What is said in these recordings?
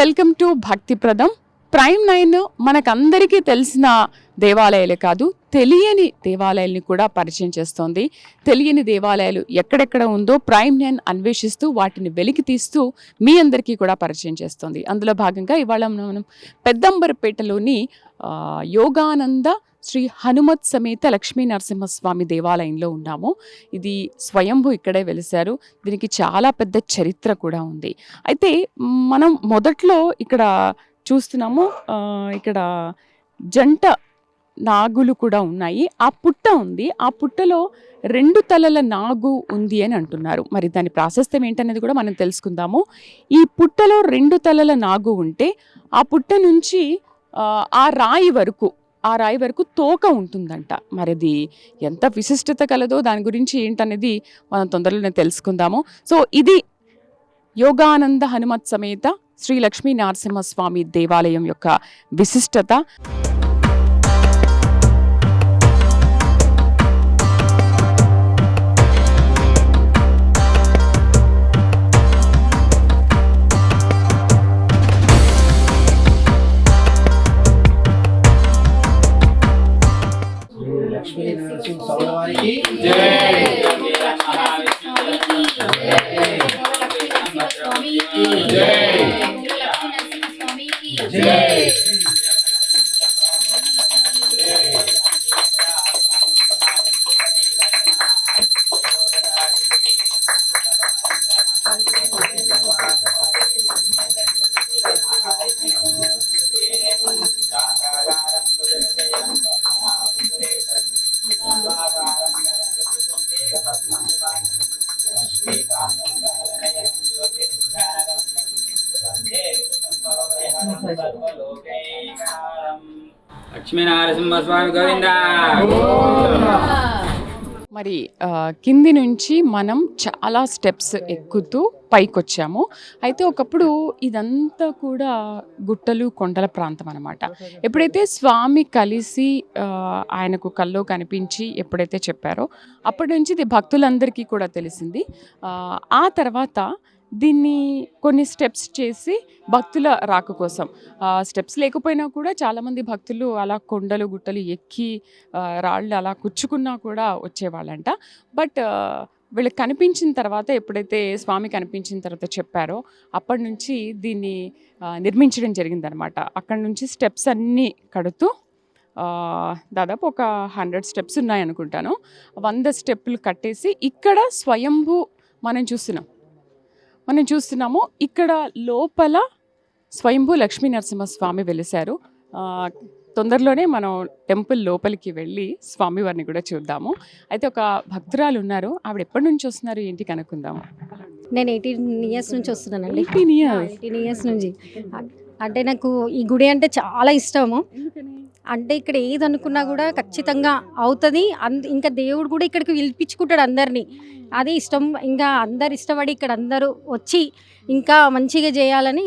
Welcome to భక్తి ప్రదం. Prime 9 మనకందరికీ తెలిసిన దేవాలయాలే కాదు, తెలియని దేవాలయాల్ని కూడా పరిచయం చేస్తోంది. తెలియని దేవాలయాలు ఎక్కడెక్కడ ఉందో ప్రైమ్ 9 అన్వేషిస్తూ వాటిని వెలికి తీస్తూ మీ అందరికీ కూడా పరిచయం చేస్తోంది. అందులో భాగంగా ఇవాళ మనం పెద్దంబరపేటలోని యోగానంద శ్రీ హనుమత్ సమేత లక్ష్మీ నరసింహస్వామి దేవాలయంలో ఉన్నాము. ఇది స్వయంభూ ఇక్కడే వెలిశారు. దీనికి చాలా పెద్ద చరిత్ర కూడా ఉంది. అయితే మనం మొదట్లో ఇక్కడ చూస్తున్నాము, ఇక్కడ జంట నాగులు కూడా ఉన్నాయి. ఆ పుట్ట ఉంది. ఆ పుట్టలో 2 తలల నాగు ఉంది అని అంటున్నారు. మరి దాని ప్రాశస్త్యం ఏంటనేది కూడా మనం తెలుసుకుందాము. ఈ పుట్టలో 2 తలల నాగు ఉంటే ఆ పుట్ట నుంచి ఆ రాయి వరకు తోక ఉంటుందంట. మరి అది ఎంత విశిష్టత కలదో దాని గురించి ఏంటనేది మనం తొందరలోనే తెలుసుకుందాము. సో ఇది యోగానంద హనుమత్ సమేత శ్రీ లక్ష్మీ నరసింహస్వామి దేవాలయం యొక్క విశిష్టత. లక్ష్మీ నరసింహ స్వామికి జై. లక్ష్మీ నరసింహస్వామి గోవిందా. మరి కింది నుంచి మనం చాలా స్టెప్స్ ఎక్కుతూ పైకొచ్చాము. అయితే ఒకప్పుడు ఇదంతా కూడా గుట్టలు కొండల ప్రాంతం అన్నమాట. ఎప్పుడైతే స్వామి కలిసి ఆయనకు కల్లో కనిపించి ఎప్పుడైతే చెప్పారో అప్పటి నుంచి ఇది భక్తులందరికీ కూడా తెలిసింది. ఆ తర్వాత దీన్ని కొన్ని స్టెప్స్ చేసి భక్తుల రాక కోసం, స్టెప్స్ లేకపోయినా కూడా చాలామంది భక్తులు అలా కొండలు గుట్టలు ఎక్కి రాళ్ళు అలా కుచ్చుకున్నా కూడా వచ్చేవాళ్ళంట. బట్ వీళ్ళకి కనిపించిన తర్వాత, ఎప్పుడైతే స్వామి కనిపించిన తర్వాత చెప్పారో అప్పటి నుంచి దీన్ని నిర్మించడం జరిగిందనమాట. అక్కడి నుంచి స్టెప్స్ అన్నీ కడుతూ దాదాపు ఒక 100 స్టెప్స్ ఉన్నాయనుకుంటాను. 100 స్టెప్పులు కట్టేసి ఇక్కడ స్వయంభూ మనం చూస్తున్నాము. ఇక్కడ లోపల స్వయంభూ లక్ష్మీ నరసింహస్వామి వెలిశారు. తొందరలోనే మనం టెంపుల్ లోపలికి వెళ్ళి స్వామివారిని కూడా చూద్దాము. అయితే ఒక భక్తురాలు ఉన్నారు, ఆవిడ ఎప్పటి నుంచి వస్తున్నారు ఏంటి కనుక్కుందాము. నేను 18 ఇయర్స్ నుంచి వస్తున్నానండి. 18 ఇయర్స్ నుంచి. అంటే నాకు ఈ గుడి అంటే చాలా ఇష్టము. అంటే ఇక్కడ ఏది అనుకున్నా కూడా ఖచ్చితంగా అవుతుంది. ఇంకా దేవుడు కూడా ఇక్కడికి పిలిపించుకుంటాడు అందరినీ. అదే ఇష్టం. ఇంకా అందరు ఇష్టపడి ఇక్కడ అందరూ వచ్చి ఇంకా మంచిగా చేయాలని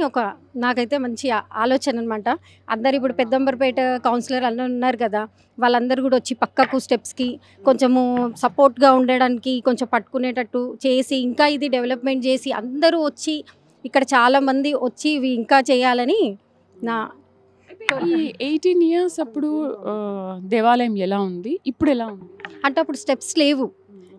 నాకైతే మంచి ఆలోచన అనమాట. అందరు ఇప్పుడు పెద్దంబరపేట కౌన్సిలర్ అందరూ ఉన్నారు కదా, వాళ్ళందరూ కూడా వచ్చి పక్కకు స్టెప్స్కి కొంచెము సపోర్ట్గా ఉండడానికి కొంచెం పట్టుకునేటట్టు చేసి ఇంకా ఇది డెవలప్మెంట్ చేసి అందరూ వచ్చి ఇక్కడ చాలామంది వచ్చి ఇవి ఇంకా చేయాలని నా. ఈ 18 ఇయర్స్ అప్పుడు దేవాలయం ఎలా ఉంది, ఇప్పుడు ఎలా ఉంది? అంటే అప్పుడు స్టెప్స్ లేవు.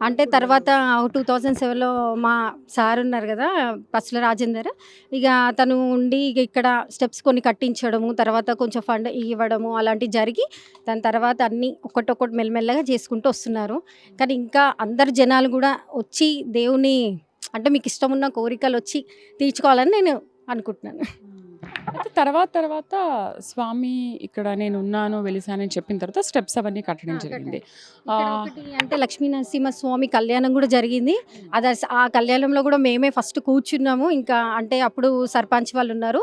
అంటే తర్వాత 2007లో మా సార్ ఉన్నారు కదా, పసుల రాజేందర్, ఇక తను ఉండి ఇక్కడ స్టెప్స్ కొన్ని కట్టించడము, తర్వాత కొంచెం ఫండ్ ఇవ్వడము అలాంటివి జరిగి దాని తర్వాత అన్నీ ఒకటొకటి మెల్లమెల్లగా చేసుకుంటూ వస్తున్నారు. కానీ ఇంకా అందరు జనాలు కూడా వచ్చి దేవుని అంటే మీకు ఇష్టం ఉన్న కోరికలు వచ్చి తీర్చుకోవాలని నేను అనుకుంటున్నాను. అయితే తర్వాత స్వామి ఇక్కడ నేను ఉన్నాను వెలిసానని చెప్పిన తర్వాత స్టెప్స్ అవన్నీ కట్టడం జరిగింది. అంటే లక్ష్మీ నరసింహ స్వామి కళ్యాణం కూడా జరిగింది. అది ఆ కళ్యాణంలో కూడా మేమే ఫస్ట్ కూర్చున్నాము. ఇంకా అంటే అప్పుడు సర్పంచ్ వాళ్ళు ఉన్నారు,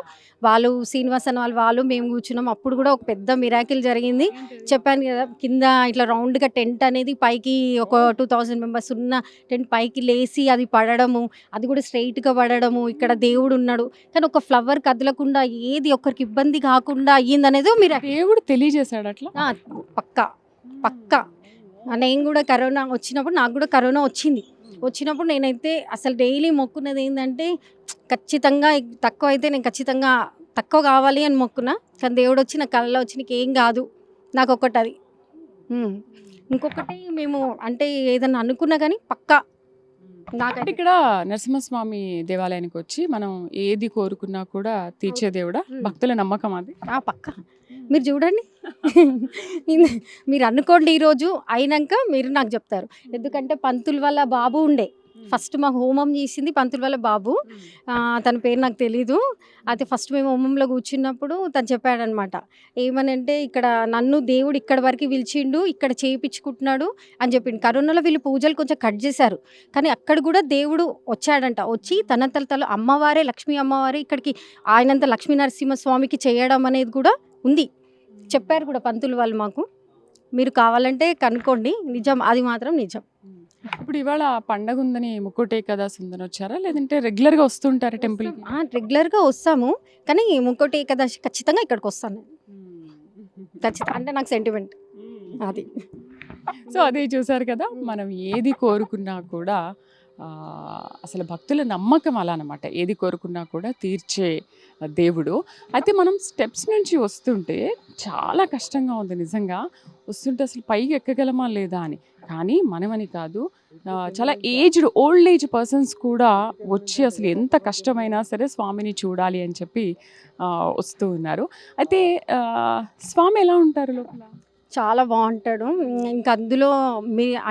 వాళ్ళు శ్రీనివాస్ అన్న వాళ్ళు మేము కూర్చున్నాము. అప్పుడు కూడా ఒక పెద్ద మిరాకిల్ జరిగింది. చెప్పాను కదా, కింద ఇట్లా రౌండ్గా టెంట్ అనేది పైకి ఒక 2000 మెంబర్స్ ఉన్న టెంట్ పైకి లేసి అది పడడము, అది కూడా స్ట్రైట్గా పడడము. ఇక్కడ దేవుడు ఉన్నాడు కానీ ఒక ఫ్లవర్ కదలకుండా ఏది ఒక్కరికి ఇబ్బంది కాకుండా అయ్యిందనేది మీరు దేవుడు తెలియజేశాడు అట్లా. పక్కా నేను కూడా కరోనా వచ్చినప్పుడు నాకు కూడా కరోనా వచ్చినప్పుడు నేనైతే అసలు డైలీ మొక్కున్నది ఏంటంటే ఖచ్చితంగా తక్కువ అయితే నేను ఖచ్చితంగా తక్కువ కావాలి అని మొక్కున్నా, కానీ దేవుడు వచ్చి నా కళ్ళలో వచ్చి నీకు ఏం కాదు, నాకు ఒకటి అది. ఇంకొకటి మేము అంటే ఏదన్నా అనుకున్నా కానీ పక్కా అంటే నాకైతే ఇక్కడ నరసింహస్వామి దేవాలయానికి వచ్చి మనం ఏది కోరుకున్నా కూడా తీర్చే దేవుడా? భక్తుల నమ్మకం అది. పక్కా మీరు చూడండి. మీరు అనుకోండి ఈరోజు అయినాక మీరు నాకు చెప్తారు. ఎందుకంటే పంతుల వల్ల బాబు ఉండే, ఫస్ట్ మాకు హోమం చేసింది పంతుల వల్ల బాబు. తన పేరు నాకు తెలీదు. అయితే ఫస్ట్ మేము హోమంలో కూర్చున్నప్పుడు తను చెప్పాడనమాట. ఏమనంటే ఇక్కడ నన్ను దేవుడు ఇక్కడ వరకు పిలిచిండు, ఇక్కడ చేయించుకుంటున్నాడు అని చెప్పిండు. కరోనాలో వీళ్ళు పూజలు కొంచెం కట్ చేశారు, కానీ అక్కడ కూడా దేవుడు వచ్చాడంట. వచ్చి తన అమ్మవారే, లక్ష్మీ అమ్మవారే ఇక్కడికి ఆయనంత లక్ష్మీ నరసింహస్వామికి చేయడం అనేది కూడా ఉంది. చెప్పారు కూడా పంతులు వాళ్ళు మాకు. మీరు కావాలంటే కనుక్కోండి, నిజం, అది మాత్రం నిజం. ఇప్పుడు ఇవాళ పండగ ఉందని ముక్కోటి ఏకాదశి ఉందని వచ్చారా, లేదంటే రెగ్యులర్గా వస్తుంటారా టెంపుల్కి? రెగ్యులర్గా వస్తాము, కానీ ముక్కోటి ఏకాదశి ఖచ్చితంగా ఇక్కడికి వస్తాను నేను. ఖచ్చితంగా అంటే నాకు సెంటిమెంట్ అది. సో అదే చూసారు కదా, మనం ఏది కోరుకున్నా కూడా అసలు భక్తుల నమ్మకం అలా అనమాట. ఏది కోరుకున్నా కూడా తీర్చే దేవుడు. అయితే మనం స్టెప్స్ నుంచి వస్తుంటే చాలా కష్టంగా ఉంది నిజంగా. వస్తుంటే అసలు పైకి ఎక్కగలమా లేదా అని. కానీ మనమని కాదు, చాలా ఓల్డ్ ఏజ్ పర్సన్స్ కూడా వచ్చి అసలు ఎంత కష్టమైనా సరే స్వామిని చూడాలి అని చెప్పి వస్తూ ఉన్నారు. అయితే స్వామి ఎలా ఉంటారు లోపల? చాలా బాగుంటాడు. ఇంకా అందులో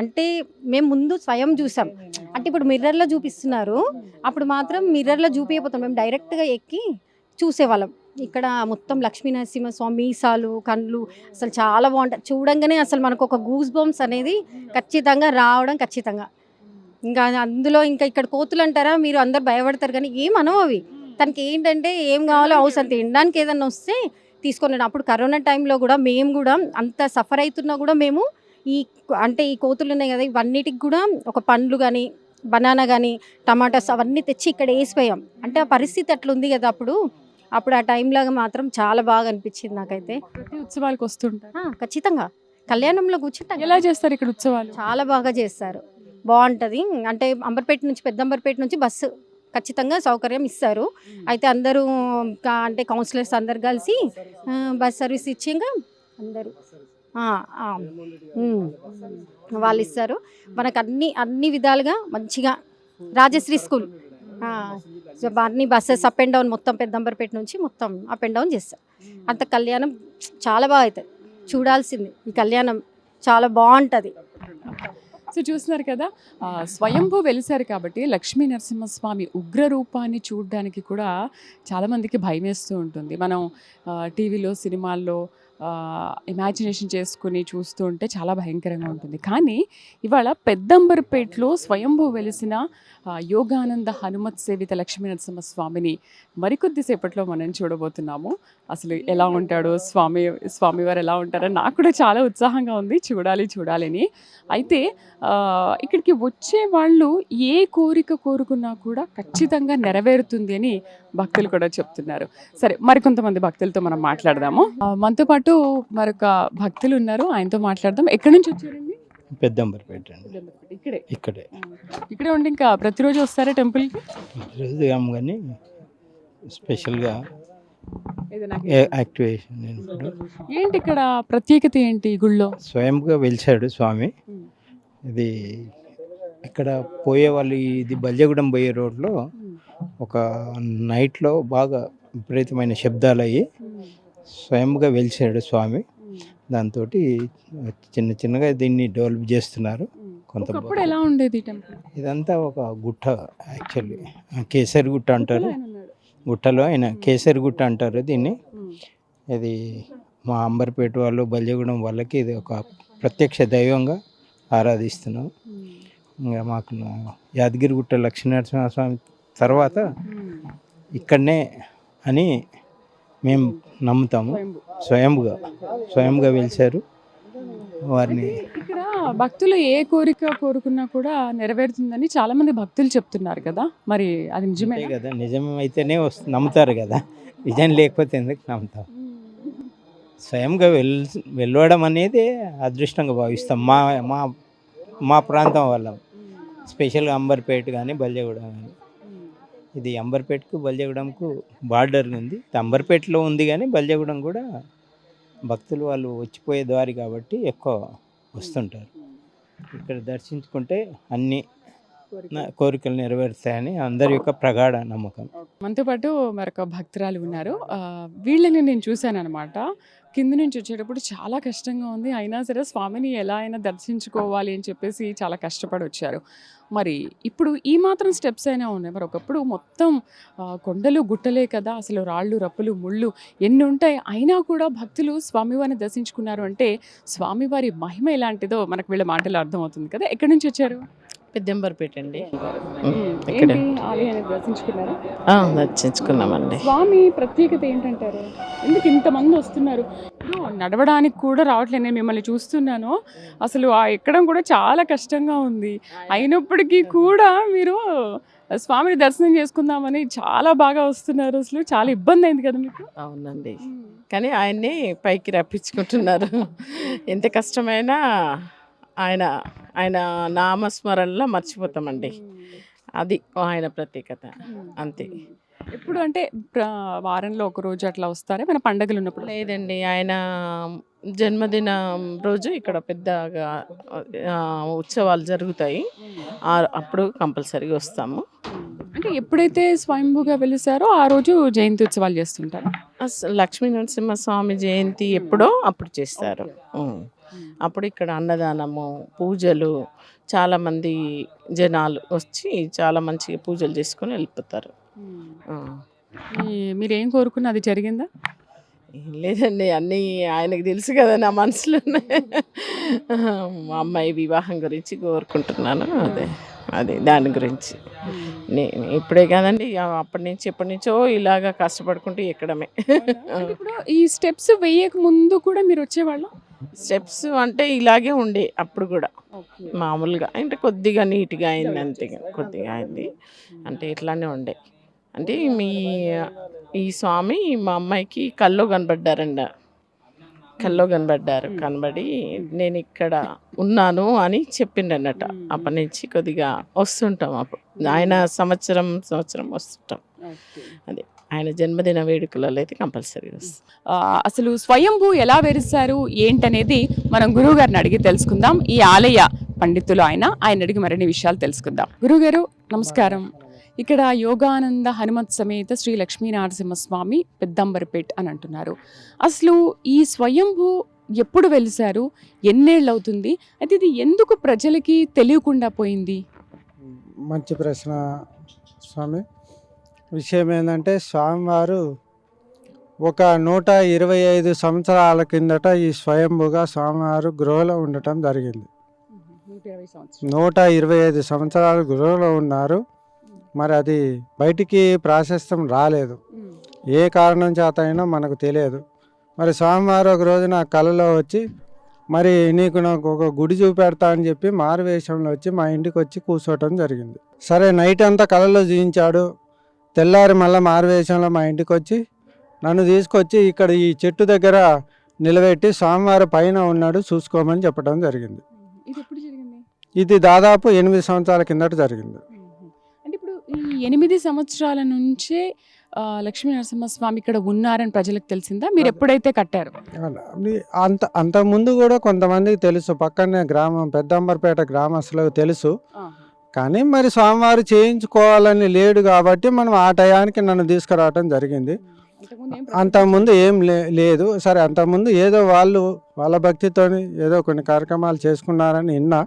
అంటే మేము ముందు స్వయం చూసాం. అంటే ఇప్పుడు మిర్రర్లో చూపిస్తున్నారు, అప్పుడు మాత్రం మిర్రర్లో చూపించబోతాం, మేము డైరెక్ట్గా ఎక్కి చూసేవాళ్ళం. ఇక్కడ మొత్తం లక్ష్మీ నరసింహస్వామి మీసాలు, కళ్ళు అసలు చాలా బాగుంటాయి. చూడంగానే అసలు మనకు ఒక గూస్ బంప్స్ అనేది ఖచ్చితంగా రావడం ఖచ్చితంగా. ఇంకా అందులో ఇంకా ఇక్కడ కోతులు అంటారా, మీరు అందరు భయపడతారు కానీ ఏమనవు అవి. తనకి ఏంటంటే ఏం కావాలో అవసరం, తినడానికి ఏదన్నా వస్తే తీసుకొని. అప్పుడు కరోనా టైంలో కూడా మేము కూడా అంత సఫర్ అవుతున్నా కూడా మేము ఈ కోతులు ఉన్నాయి కదా, ఇవన్నిటికి కూడా ఒక పండ్లు కానీ, బనానా కానీ, టమాటాస్ అవన్నీ తెచ్చి ఇక్కడ వేసిపోయాం. అంటే ఆ పరిస్థితి అట్లా ఉంది కదా అప్పుడు ఆ టైంలాగా మాత్రం చాలా బాగా అనిపించింది నాకైతే. ప్రతి ఉత్సవాలకు వస్తుంటారు ఖచ్చితంగా కళ్యాణంలో కూర్చుంటాం. ఎలా చేస్తారు ఇక్కడ ఉత్సవాలు? చాలా బాగా చేస్తారు, బాగుంటుంది. అంటే అంబర్పేట నుంచి, పెద్ద అంబర్పేట నుంచి బస్సు ఖచ్చితంగా సౌకర్యం ఇస్తారు. అయితే అందరూ అంటే కౌన్సిలర్స్ అందరు కలిసి బస్ సర్వీస్ ఇచ్చి ఇంకా అందరూ వాళ్ళు ఇస్తారు మనకు అన్ని విధాలుగా మంచిగా. రాజశ్రీ స్కూల్ అన్ని బస్సెస్ అప్ అండ్ డౌన్ మొత్తం పెద్దంబర్పేట నుంచి మొత్తం అప్ అండ్ డౌన్ చేస్తారు. అంత కళ్యాణం చాలా బాగా అవుతుంది, చూడాల్సింది. ఈ కళ్యాణం చాలా బాగుంటుంది. సో చూస్తున్నారు కదా, స్వయంభూ వెలిసారు కాబట్టి లక్ష్మీ నరసింహస్వామి ఉగ్ర రూపాన్ని చూడడానికి కూడా చాలామందికి భయం వేస్తూ ఉంటుంది. మనం టీవీలో, సినిమాల్లో ఇమాజినేషన్ చేసుకుని చూస్తూ ఉంటే చాలా భయంకరంగా ఉంటుంది. కానీ ఇవాళ పెద్దంబర్పేటలో స్వయంభూ వెలిసిన యోగానంద హనుమత్ సేవిత లక్ష్మీ నరసింహస్వామిని మరికొద్దిసేపట్లో మనం చూడబోతున్నాము. అసలు ఎలా ఉంటాడో స్వామివారు ఎలా ఉంటారో నాకు కూడా చాలా ఉత్సాహంగా ఉంది, చూడాలని. అయితే ఇక్కడికి వచ్చే వాళ్ళు ఏ కోరిక కోరుకున్నా కూడా ఖచ్చితంగా నెరవేరుతుంది అని భక్తులు కూడా చెప్తున్నారు. సరే, మరికొంతమంది భక్తులతో మనం మాట్లాడదాము. మనతో పాటు మరొక భక్తులు ఉన్నారు, ఆయనతో మాట్లాడదాం. ఎక్కడి నుంచి వచ్చారండి? పెద్దంబర్పేట అండి. ఇక్కడే ఉండి ఇంకా ప్రతిరోజు వస్తారా టెంపుల్కి? ప్రతిరోజు కానీ స్పెషల్గా యాక్టివేషన్. ఏంటి ఇక్కడ ప్రత్యేకత ఏంటి? గుళ్ళో స్వయంగా వెలిసాడు స్వామి. ఇది ఇక్కడ పోయే వాళ్ళు, ఇది బల్యగూడెం పోయే రోడ్లో ఒక నైట్లో బాగా విపరీతమైన శబ్దాలు అయ్యి స్వయంగా వెలిసాడు స్వామి. దాంతో చిన్నగా దీన్ని డెవలప్ చేస్తున్నారు. కొంతప్పుడు ఎలా ఉండేది టెంపుల్? ఇదంతా ఒక గుట్ట, యాక్చువల్లీ కేసరి గుట్ట అంటారు. గుట్టలో ఆయన కేసరి గుట్ట అంటారు దీన్ని. ఇది మా అంబర్పేట వాళ్ళు, బల్యగూడెం వాళ్ళకి ఇది ఒక ప్రత్యక్ష దైవంగా ఆరాధిస్తున్నాం. ఇంకా మాకు యాదగిరిగుట్ట లక్ష్మీనరసింహస్వామి తర్వాత ఇక్కడనే అని మేము నమ్ముతాము. స్వయంగా వెలిసారు వారిని. ఇక్కడ భక్తులు ఏ కోరిక కోరుకున్నా కూడా నెరవేరుతుందని చాలా మంది భక్తులు చెప్తున్నారు కదా, మరి అది నిజమే కదా? నిజమైతేనే నమ్ముతారు కదా, నిజం లేకపోతే ఎందుకు నమ్ముతాం? స్వయంగా వెళ్ళడం అనేది అదృష్టంగా భావిస్తాం. మా ప్రాంతం వల్ల, స్పెషల్గా అంబర్పేట కానీ, బల్యగూడ కానీ. ఇది అంబర్పేటకు బల్జగూడెంకు బార్డర్ ఉంది. అంబర్పేటలో ఉంది కానీ బల్జగూడెం కూడా భక్తులు వాళ్ళు వచ్చిపోయే దారి కాబట్టి ఎక్కువ వస్తుంటారు. ఇక్కడ దర్శించుకుంటే అన్ని కోరికలు నెరవేరుతాయని అందరి యొక్క ప్రగాఢ నమ్మకం. మనతో పాటు మరొక భక్తురాలు ఉన్నారు. వీళ్ళని నేను చూశాను అనమాట. కింద నుంచి వచ్చేటప్పుడు చాలా కష్టంగా ఉంది, అయినా సరే స్వామిని ఎలా అయినా దర్శించుకోవాలి అని చెప్పేసి చాలా కష్టపడి వచ్చారు. మరి ఇప్పుడు ఈ మాత్రం స్టెప్స్ అయినా ఉన్నాయి, మరి ఒకప్పుడు మొత్తం కొండలు గుట్టలే కదా, అసలు రాళ్ళు రప్పులు ముళ్ళు ఎన్ని ఉంటాయి, అయినా కూడా భక్తులు స్వామివారిని దర్శించుకున్నారు అంటే స్వామివారి మహిమ ఎలాంటిదో మనకు వీళ్ళ మాటలు అర్థమవుతుంది కదా. ఎక్కడి నుంచి వచ్చారు? పెద్దంబర్పేట అండి. ఇక్కడ ఏంటి ఆలయాన్ని దర్శించుకున్నారా? దర్శించుకున్నామండి. స్వామి ప్రత్యేకత ఏంటంటారు? ఎందుకు ఇంతమంది వస్తున్నారు? ఇప్పుడు నడవడానికి కూడా రావట్లేదు, నేను మిమ్మల్ని చూస్తున్నాను, అసలు ఆ ఎక్కడం కూడా చాలా కష్టంగా ఉంది, అయినప్పటికీ కూడా మీరు స్వామిని దర్శనం చేసుకుందామని చాలా బాగా వస్తున్నారు. అసలు చాలా ఇబ్బంది అయింది కదా మీకు? అవునండి, కానీ ఆయన్ని పైకి రప్పించుకుంటున్నారు. ఎంత కష్టమైనా ఆయన ఆయన నామస్మరణలో మర్చిపోతామండి. అది ఆయన ప్రత్యేకత, అంతే. ఎప్పుడు అంటే వారంలో ఒక రోజు అట్లా వస్తారా మన పండగలు ఉన్నప్పుడు? లేదండి, ఆయన జన్మదినం రోజు ఇక్కడ పెద్దగా ఉత్సవాలు జరుగుతాయి, అప్పుడు కంపల్సరీగా వస్తాము. అంటే ఎప్పుడైతే స్వయంభూగా వెలిసారో ఆ రోజు జయంతి ఉత్సవాలు చేస్తుంటారు. లక్ష్మీ నరసింహస్వామి జయంతి ఎప్పుడో అప్పుడు చేస్తారు. అప్పుడు ఇక్కడ అన్నదానము, పూజలు, చాలామంది జనాలు వచ్చి చాలా మంచిగా పూజలు చేసుకొని వెళ్ళిపోతారు. మీరేం కోరుకున్నా అది జరిగిందా? ఏం లేదండి, అన్నీ ఆయనకు తెలుసు కదా నా మనసులో. మా అమ్మాయి వివాహం గురించి కోరుకుంటున్నాను, అదే దాని గురించి. నేను ఇప్పుడే కాదండి, ఎప్పటి నుంచో ఇలాగా కష్టపడుకుంటూ ఎక్కడమే. ఇప్పుడు ఈ స్టెప్స్ వేయక ముందు కూడా మీరు వచ్చేవాళ్ళ? స్టెప్స్ అంటే ఇలాగే ఉండే అప్పుడు కూడా మామూలుగా, అంటే కొద్దిగా నీట్గా అయింది, అంతే, కొద్దిగా అయింది, అంటే ఇట్లానే ఉండే. అంటే ఈ స్వామి మా అమ్మాయికి కల్లో కనబడి నేను ఇక్కడ ఉన్నాను అని చెప్పిండు అన్నట్టు. అప్పటి నుంచి కొద్దిగా వస్తుంటాం, అప్పుడు ఆయన సంవత్సరం వస్తుంటాం. అదే ఆయన జన్మదిన వేడుకలలో అయితే కంపల్సరీ వస్తాం. అసలు స్వయంభూ ఎలా వెలిసారు ఏంటనేది మనం గురువు గారిని అడిగి తెలుసుకుందాం. ఈ ఆలయ పండితులు ఆయన అడిగి మరిన్ని విషయాలు తెలుసుకుందాం. గురుగారు నమస్కారం. ఇక్కడ యోగానంద హనుమత్ సమేత శ్రీ లక్ష్మీనరసింహస్వామి పెద్దంబర్పేట్ అని అంటున్నారు. అసలు ఈ స్వయంభూ ఎప్పుడు వెలిసారు, ఎన్నేళ్ళు అవుతుంది, అయితే ఇది ఎందుకు ప్రజలకి తెలియకుండా పోయింది? మంచి ప్రశ్న స్వామి. విషయం ఏంటంటే స్వామివారు ఒక 125 సంవత్సరాల కిందట ఈ స్వయంభుగా స్వామివారు గృహలో ఉండటం జరిగింది. 125 సంవత్సరాలు గృహలో ఉన్నారు. మరి అది బయటికి ప్రాశస్త్యం రాలేదు, ఏ కారణం చేత అయినా మనకు తెలియదు. మరి స్వామివారు ఒక రోజు నా కళలో వచ్చి, మరి నాకు ఒక గుడి చూపెడతా అని చెప్పి మారువేషంలో వచ్చి మా ఇంటికి వచ్చి కూర్చోవటం జరిగింది. సరే, నైట్ అంతా కళలో చూపించాడు. తెల్లారి మళ్ళీ మారువేషంలో మా ఇంటికి వచ్చి నన్ను తీసుకొచ్చి ఇక్కడ ఈ చెట్టు దగ్గర నిలబెట్టి స్వామివారి పైన ఉన్నాడు చూసుకోమని చెప్పడం జరిగింది. ఇది దాదాపు 8 సంవత్సరాల కిందట జరిగింది. అంటే ఇప్పుడు ఈ 8 సంవత్సరాల నుంచే లక్ష్మీ నరసింహస్వామి ఇక్కడ ఉన్నారని ప్రజలకు తెలిసిందా మీరు ఎప్పుడైతే కట్టారు? అంత ముందు కూడా కొంతమందికి తెలుసు, పక్కనే గ్రామం పెద్దంబర్పేట గ్రామస్తులకు తెలుసు. కానీ మరి స్వామివారు చేయించుకోవాలని లేడు కాబట్టి మనం ఆ టయానికి నన్ను తీసుకురావటం జరిగింది. అంతకుముందు ఏం లేదు. సరే, అంతకుముందు ఏదో వాళ్ళ భక్తితోని ఏదో కొన్ని కార్యక్రమాలు చేసుకున్నారని విన్నా,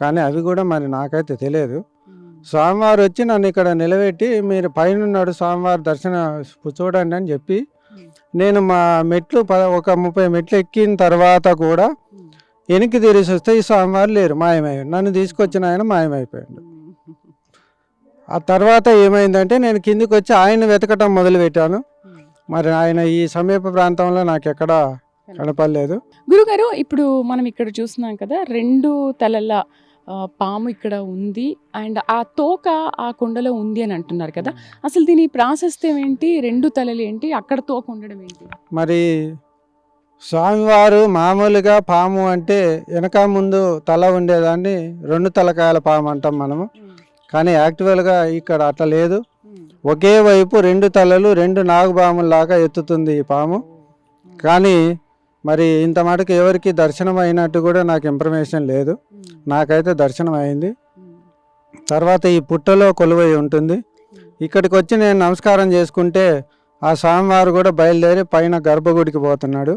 కానీ అవి కూడా మరి నాకైతే తెలియదు. స్వామివారు వచ్చి నన్ను ఇక్కడ నిలబెట్టి మీరు పైన ఉన్నాడు స్వామివారి దర్శనం చూడండి అని చెప్పి, నేను మా మెట్లు ఒక 30 మెట్లు ఎక్కిన తర్వాత కూడా వెనక్కి తిరిగి వస్తే ఈ స్వామివారు లేరు, మాయమయ్యాడు. నన్ను తీసుకొచ్చిన ఆయన మాయమైపోయాడు. ఆ తర్వాత ఏమైందంటే నేను కిందికి వచ్చి ఆయన వెతకటం మొదలుపెట్టాను. మరి ఆయన ఈ సమీప ప్రాంతంలో నాకు ఎక్కడా కనపడలేదు. గురుగారు, ఇప్పుడు మనం ఇక్కడ చూస్తున్నాం కదా, 2 తలల పాము ఇక్కడ ఉంది, అండ్ ఆ తోక ఆ కొండలో ఉంది అని అంటున్నారు కదా, అసలు దీని ప్రాశస్త్యం ఏంటి? 2 తలలు ఏంటి, అక్కడ తోక ఉండడం ఏంటి? మరి స్వామివారు మామూలుగా పాము అంటే వెనక ముందు తల ఉండేదాన్ని 2 తలకాయల పాము అంటాం మనము. కానీ యాక్చువల్గా ఇక్కడ అట్లా లేదు. ఒకే వైపు 2 తలలు 2 నాగుపాముల్లాగా ఎత్తుతుంది ఈ పాము. కానీ మరి ఇంత మటుకు ఎవరికి దర్శనం అయినట్టు కూడా నాకు ఇన్ఫర్మేషన్ లేదు. నాకైతే దర్శనం అయింది. తర్వాత ఈ పుట్టలో కొలువై ఉంటుంది. ఇక్కడికి వచ్చి నేను నమస్కారం చేసుకుంటే ఆ స్వామివారు కూడా బయలుదేరి పైన గర్భగుడికి పోతున్నాడు.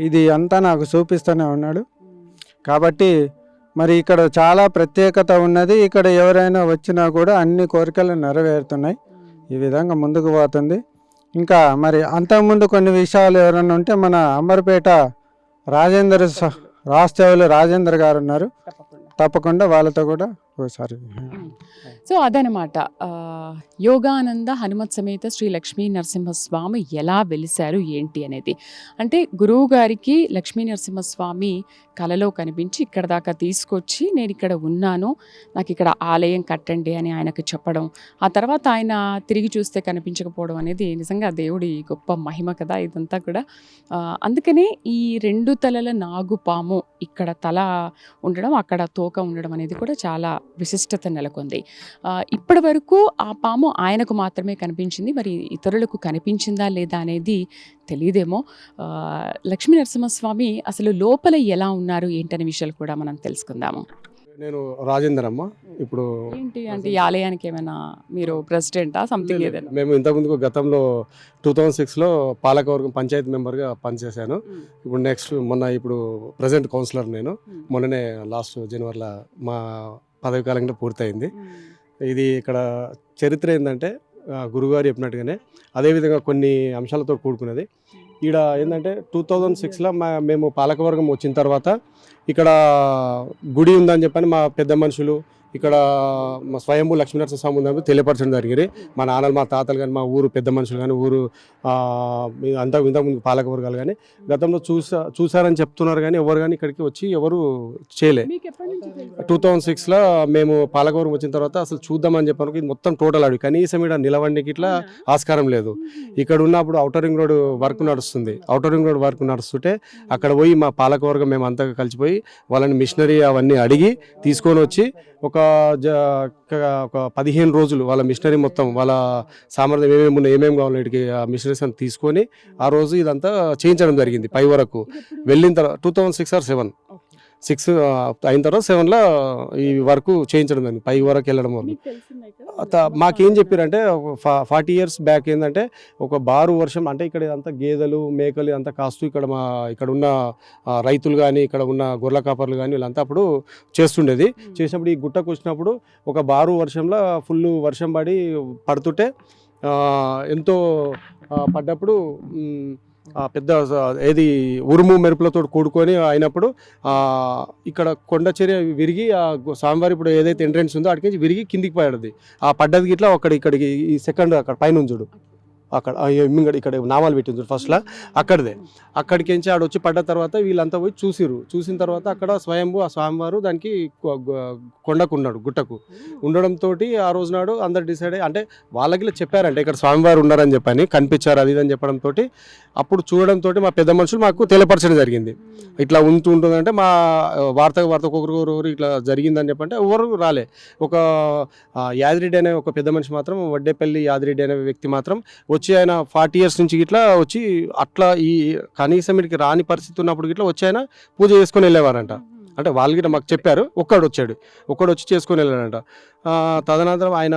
ఇది అంతా నాకు చూపిస్తూనే ఉన్నాడు. కాబట్టి మరి ఇక్కడ చాలా ప్రత్యేకత ఉన్నది. ఇక్కడ ఎవరైనా వచ్చినా కూడా అన్ని కోరికలు నెరవేరుతున్నాయి. ఈ విధంగా ముందుకు పోతుంది. ఇంకా మరి అంతకుముందు కొన్ని విషయాలు ఎవరైనా ఉంటే మన అంబర్పేట రాష్ట్రవులు రాజేంద్ర గారు ఉన్నారు, తప్పకుండా వాళ్ళతో కూడా ఒకసారి. సో అదనమాట యోగానంద హనుమత్ సమేత శ్రీ లక్ష్మీ నరసింహస్వామి ఎలా వెలిశారు ఏంటి అనేది. అంటే గురువు గారికి లక్ష్మీ నరసింహస్వామి కలలో కనిపించి ఇక్కడ దాకా తీసుకొచ్చి నేను ఇక్కడ ఉన్నాను, నాకు ఇక్కడ ఆలయం కట్టండి అని ఆయనకు చెప్పడం, ఆ తర్వాత ఆయన తిరిగి చూస్తే కనిపించకపోవడం అనేది నిజంగా దేవుడి గొప్ప మహిమ కదా ఇదంతా కూడా. అందుకనే ఈ 2 తలల నాగుపాము ఇక్కడ తల ఉండడం, అక్కడ తోక ఉండడం అనేది కూడా చాలా విశిష్టత నెలకొంది. ఇప్పటి వరకు ఆ పాము ఆయనకు మాత్రమే కనిపించింది. మరి ఇతరులకు కనిపించిందా లేదా అనేది తెలియదేమో. లక్ష్మీ నరసింహస్వామి అసలు లోపల ఎలా ఉన్నారు ఏంటనే విషయాలు కూడా మనం తెలుసుకుందాము. నేను రాజేందర్ అమ్మ. ఇప్పుడు ఏంటి అంటే ఈ ఆలయానికి ఏమైనా మీరు ప్రెసిడెంటా సంథింగ్ ఏదైనా? మేము ఇంతకుముందు గతంలో 2006లో పాలకవర్గం పంచాయతీ మెంబర్గా పనిచేశాను. ఇప్పుడు ఇప్పుడు ప్రజెంట్ కౌన్సిలర్ నేను. మొన్ననే లాస్ట్ జనవరిలో మా పదవి కాలం కూడా పూర్తయింది. ఇది ఇక్కడ చరిత్ర ఏంటంటే గురుగారు చెప్పినట్టుగానే అదేవిధంగా కొన్ని అంశాలతో కూడుకున్నది. ఈడ ఏంటంటే 2006లో మేము పాలకవర్గం వచ్చిన తర్వాత ఇక్కడ గుడి ఉందని చెప్పని మా పెద్ద మనుషులు ఇక్కడ మా స్వయంభూ లక్ష్మీనరసింహ స్వామి ఉందని తెలియపరచడం జరిగింది. మా నాన్నలు మా తాతలు కానీ మా ఊరు పెద్ద మనుషులు కానీ ఊరు ఇంతకుముందు పాలకవర్గాలు కానీ గతంలో చూసారని చెప్తున్నారు. కానీ ఎవరు కానీ ఇక్కడికి వచ్చి ఎవరు చేయలే. 2006లో మేము పాలకవర్గం వచ్చిన తర్వాత అసలు చూద్దామని చెప్పాను. ఇది మొత్తం టోటల్ అడవి, కనీసం ఇక్కడ నిలవండికి ఇట్లా ఆస్కారం లేదు. ఇక్కడ ఉన్నప్పుడు ఔటర్ రింగ్ రోడ్ వర్క్ నడుస్తుంది. ఔటర్ రింగ్ రోడ్ వర్క్ నడుస్తుంటే అక్కడ పోయి మా పాలకవర్గం మేము అంతా కలిసిపోయి వాళ్ళని మిషనరీ అవన్నీ అడిగి తీసుకొని వచ్చి ఒక 15 రోజులు వాళ్ళ మిషనరీ మొత్తం వాళ్ళ సామర్థ్యం ఏమేమి కావాలి వీటికి ఆ మిషనరీస్ అని తీసుకొని ఆ రోజు ఇదంతా చేయించడం జరిగింది. పై వరకు వెళ్ళిన తర్వాత 2006 or 7 అయిన తర్వాత 7లో ఈ వర్క్ చేయించడం జరిగింది. పై వరకు వెళ్ళడం వరకు మాకేం చెప్పారంటే 40 years బ్యాక్ ఏంటంటే ఒక బారు వర్షం అంటే ఇక్కడ అంతా గేదెలు మేకలు అంతా కాస్తూ ఇక్కడ ఉన్న రైతులు కానీ ఇక్కడ ఉన్న గొర్రెల కాపర్లు కానీ వీళ్ళంతా అప్పుడు చేస్తుండేది. చేసినప్పుడు ఈ గుట్టకు వచ్చినప్పుడు ఒక బారు వర్షంలో ఫుల్ వర్షం పడుతుంటే ఎంతో పడ్డప్పుడు పెద్ద ఏది ఉరుము మెరుపులతో కూడుకొని అయినప్పుడు ఇక్కడ కొండ చర్య విరిగి ఆ స్వామివారి ఇప్పుడు ఏదైతే ఎంట్రెన్స్ ఉందో అక్కడికి విరిగి కిందికి పడది. ఆ పడ్డది ఇట్లా ఇక్కడికి ఈ సెకండ్ అక్కడ పైన చూడు అక్కడ ఇక్కడ నామాలు పెట్టింది ఫస్ట్లో అక్కడికి ఆడొచ్చి పడ్డ తర్వాత వీళ్ళంతా పోయి చూసిన తర్వాత అక్కడ స్వయంభూ ఆ స్వామివారు దానికి కొండకు ఉన్నాడు, గుట్టకు ఉండడంతో ఆ రోజు నాడు అందరు డిసైడ్ అంటే వాళ్ళకి చెప్పారంటే ఇక్కడ స్వామివారు ఉన్నారని చెప్పని కనిపించారు అది అని చెప్పడంతో అప్పుడు చూడడంతో మా పెద్ద మనుషులు మాకు తెలియపరచడం జరిగింది. ఇట్లా ఉంటుందంటే మా వార్త ఒక్కొక్కరు ఇట్లా జరిగిందని చెప్పంటే ఎవరు రాలే. ఒక యాదిరెడ్డి అనే ఒక పెద్ద మనిషి మాత్రం వడ్డేపల్లి యాదిరెడ్డి అనే వ్యక్తి మాత్రం వచ్చి ఆయన 40 years నుంచి ఇట్లా వచ్చి అట్లా ఈ కనీసం ఇక్కడికి రాని పరిస్థితి ఉన్నప్పుడు ఇట్లా వచ్చి ఆయన పూజ చేసుకొని వెళ్ళేవారంట. అంటే వాళ్ళు గిట్ట మాకు చెప్పారు. ఒక్కడు వచ్చి చేసుకొని వెళ్ళాడంట. తదనంతరం ఆయన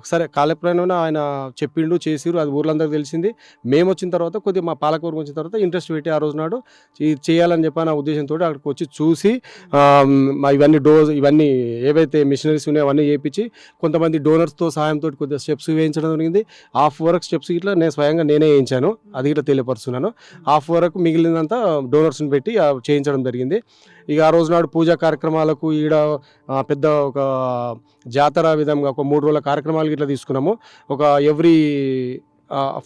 సరే కాలప్రయాణంలో ఆయన చెప్పిండు చేసిరు, అది ఊర్లందరికీ తెలిసింది. మేము వచ్చిన తర్వాత కొద్దిగా మా పాలకవర్గం వచ్చిన తర్వాత ఇంట్రెస్ట్ పెట్టి ఆ రోజు నాడు చేయాలని చెప్పి నా ఉద్దేశంతో అక్కడికి వచ్చి చూసి ఇవన్నీ ఏవైతే మిషనరీస్ ఉన్నాయో అవన్నీ చేయించి కొంతమంది డోనర్స్తో సహాయంతో కొద్దిగా స్టెప్స్ వేయించడం జరిగింది. హాఫ్ వరకు స్టెప్స్ ఇట్లా నేను స్వయంగా నేనే వేయించాను, అది ఇట్లా తెలియపరుస్తున్నాను. హాఫ్ వరకు మిగిలినంతా డోనర్స్ని పెట్టి చేయించడం జరిగింది. ఇక ఆ రోజు నాడు పూజా కార్యక్రమాలకు ఈడ పెద్ద ఒక జాతర విధంగా ఒక 3 రోజుల కార్యక్రమాలు ఇట్లా తీసుకున్నాము. ఒక ఎవ్రీ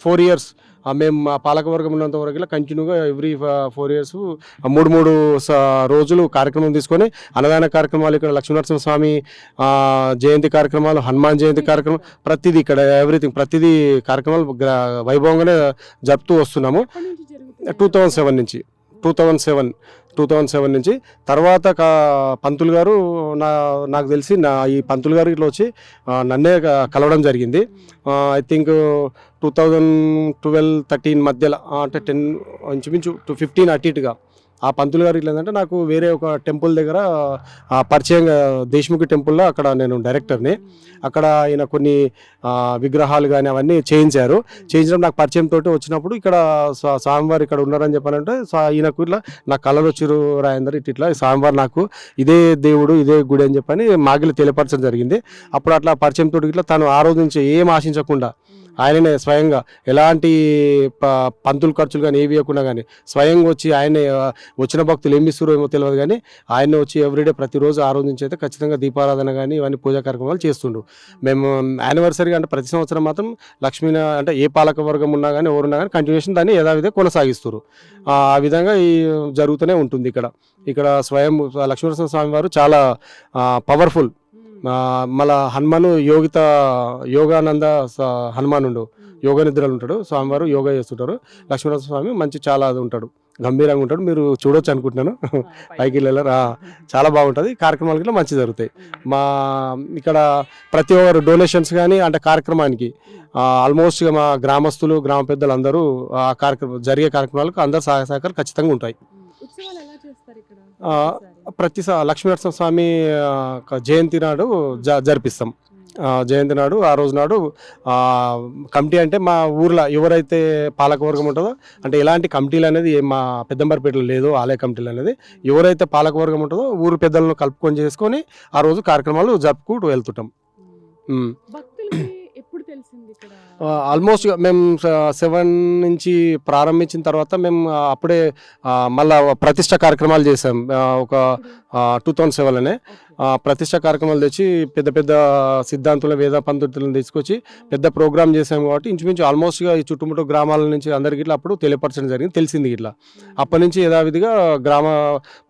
4 years మేము మా పాలకవర్గం ఉన్నంత వరకు ఇలా కంటిన్యూగా ఎవ్రీ 4 years 3 రోజులు కార్యక్రమం తీసుకొని అన్నదాన కార్యక్రమాలు ఇక్కడ లక్ష్మీనరసింహస్వామి జయంతి కార్యక్రమాలు, హనుమాన్ జయంతి కార్యక్రమం ప్రతిదీ ఇక్కడ ప్రతిదీ కార్యక్రమాలు వైభవంగానే జరుపుతూ వస్తున్నాము. 2007 నుంచి 2007 నుంచి. తర్వాత పంతులు గారు నాకు తెలిసి ఈ పంతులు గారు ఇట్లా వచ్చి నన్నే కలవడం జరిగింది. ఐ థింక్ 2012-13 మధ్యలో, అంటే 10 ఇంచుమించు 15 అటు ఇటుగా ఆ పంతులు గారు ఇట్లా ఏంటంటే నాకు వేరే ఒక టెంపుల్ దగ్గర పరిచయంగా, దేశ్ముఖి టెంపుల్లో అక్కడ నేను డైరెక్టర్ని. అక్కడ ఆయన కొన్ని విగ్రహాలు కానీ అవన్నీ చేయించడం నాకు పరిచయం తోటి వచ్చినప్పుడు ఇక్కడ స్వామివారు ఇక్కడ ఉన్నారని చెప్పాలంటే ఈయనకు ఇట్లా నా కళలు వచ్చిరు రాయందరు ఇట్లా స్వామివారు నాకు ఇదే దేవుడు ఇదే గుడి అని చెప్పని మాగిలి తెలియపరచడం జరిగింది. అప్పుడు అట్లా పరిచయం తోటి ఇట్లా తను ఆ రోజు నుంచి ఏం ఆశించకుండా ఆయననే స్వయంగా ఎలాంటి పంతులు ఖర్చులు కానీ ఏవి ఇవ్వకుండా కానీ స్వయంగా వచ్చి ఆయనే వచ్చిన భక్తులు ఏమి ఇస్తారో ఏమో తెలియదు కానీ ఆయనే వచ్చి ఎవ్రీడే ప్రతిరోజు ఆ రోజు నుంచి అయితే ఖచ్చితంగా దీపారాధన కానీ ఇవన్నీ పూజా కార్యక్రమాలు చేస్తుండు. మేము యానివర్సరీ అంటే ప్రతి సంవత్సరం మాత్రం లక్ష్మీన అంటే ఏ పాలక వర్గం ఉన్నా కానీ ఎవరున్నా కానీ కంటిన్యూషన్ దాన్ని యథావిధిగా కొనసాగిస్తారు. ఆ విధంగా జరుగుతూనే ఉంటుంది. ఇక్కడ స్వయం లక్ష్మీనరసింహ స్వామి వారు చాలా పవర్ఫుల్. మళ్ళా హనుమాను యోగానంద హనుమానుడు యోగ నిద్రలు ఉంటాడు. స్వామివారు యోగా చేస్తుంటారు. లక్ష్మీనరసింహ స్వామి మంచి చాలా అది ఉంటాడు, గంభీరంగా ఉంటాడు. మీరు చూడొచ్చు అనుకుంటున్నాను. పైకి వెళ్ళారు, చాలా బాగుంటుంది. కార్యక్రమాలు కూడా మంచి జరుగుతాయి. ఇక్కడ ప్రతి ఒక్కరు డొనేషన్స్ కానీ అంటే కార్యక్రమానికి ఆల్మోస్ట్ మా గ్రామస్తులు గ్రామ పెద్దలు అందరూ ఆ జరిగే కార్యక్రమాలకు అందరు సహాయ సహకారాలు ఖచ్చితంగా ఉంటాయి. ప్రతి లక్ష్మీనరసింహ స్వామి జయంతి నాడు జరిపిస్తాం. జయంతి నాడు ఆ రోజు నాడు కమిటీ అంటే మా ఊర్లో ఎవరైతే పాలకవర్గం ఉంటుందో, అంటే ఎలాంటి కమిటీలు అనేది మా పెద్దంబర్పేటలో లేదు, ఆలయ కమిటీలు అనేది ఎవరైతే పాలకవర్గం ఉంటుందో ఊరు పెద్దలను కలుపుకొని చేసుకొని ఆ రోజు కార్యక్రమాలు జరుపుకుంటూ వెళ్తుంటాం. ఆల్మోస్ట్ మేము 7 నుంచి ప్రారంభించిన తర్వాత మేము అప్పుడే మళ్ళా ప్రతిష్ట కార్యక్రమాలు చేసాం. ఒక 2007లోనే ప్రతిష్ట కార్యక్రమాలు తెచ్చి పెద్ద పెద్ద సిద్ధాంతుల వేద పండితులను తీసుకొచ్చి పెద్ద ప్రోగ్రామ్ చేసాం. కాబట్టి ఇంచుమించు ఆల్మోస్ట్గా ఈ చుట్టుముట్టు గ్రామాల నుంచి అందరికీ ఇట్లా అప్పుడు తెలియపరచడం జరిగింది, తెలిసింది. ఇట్లా అప్పటి నుంచి యథావిధిగా గ్రామ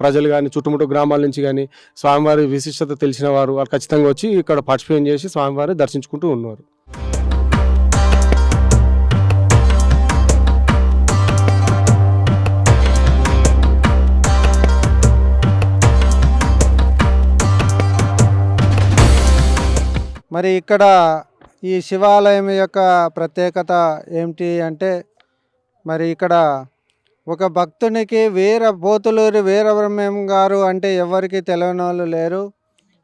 ప్రజలు కానీ చుట్టుముట్టు గ్రామాల నుంచి కానీ స్వామివారి విశిష్టత తెలిసిన వారు ఖచ్చితంగా వచ్చి ఇక్కడ పార్టిసిపేట్ చేసి స్వామివారి దర్శించుకుంటూ ఉన్నారు. మరి ఇక్కడ ఈ శివాలయం యొక్క ప్రత్యేకత ఏమిటి అంటే, మరి ఇక్కడ ఒక భక్తునికి పోతులూరి వీరబ్రహ్మం గారు అంటే ఎవరికి తెలియని వాళ్ళు లేరు.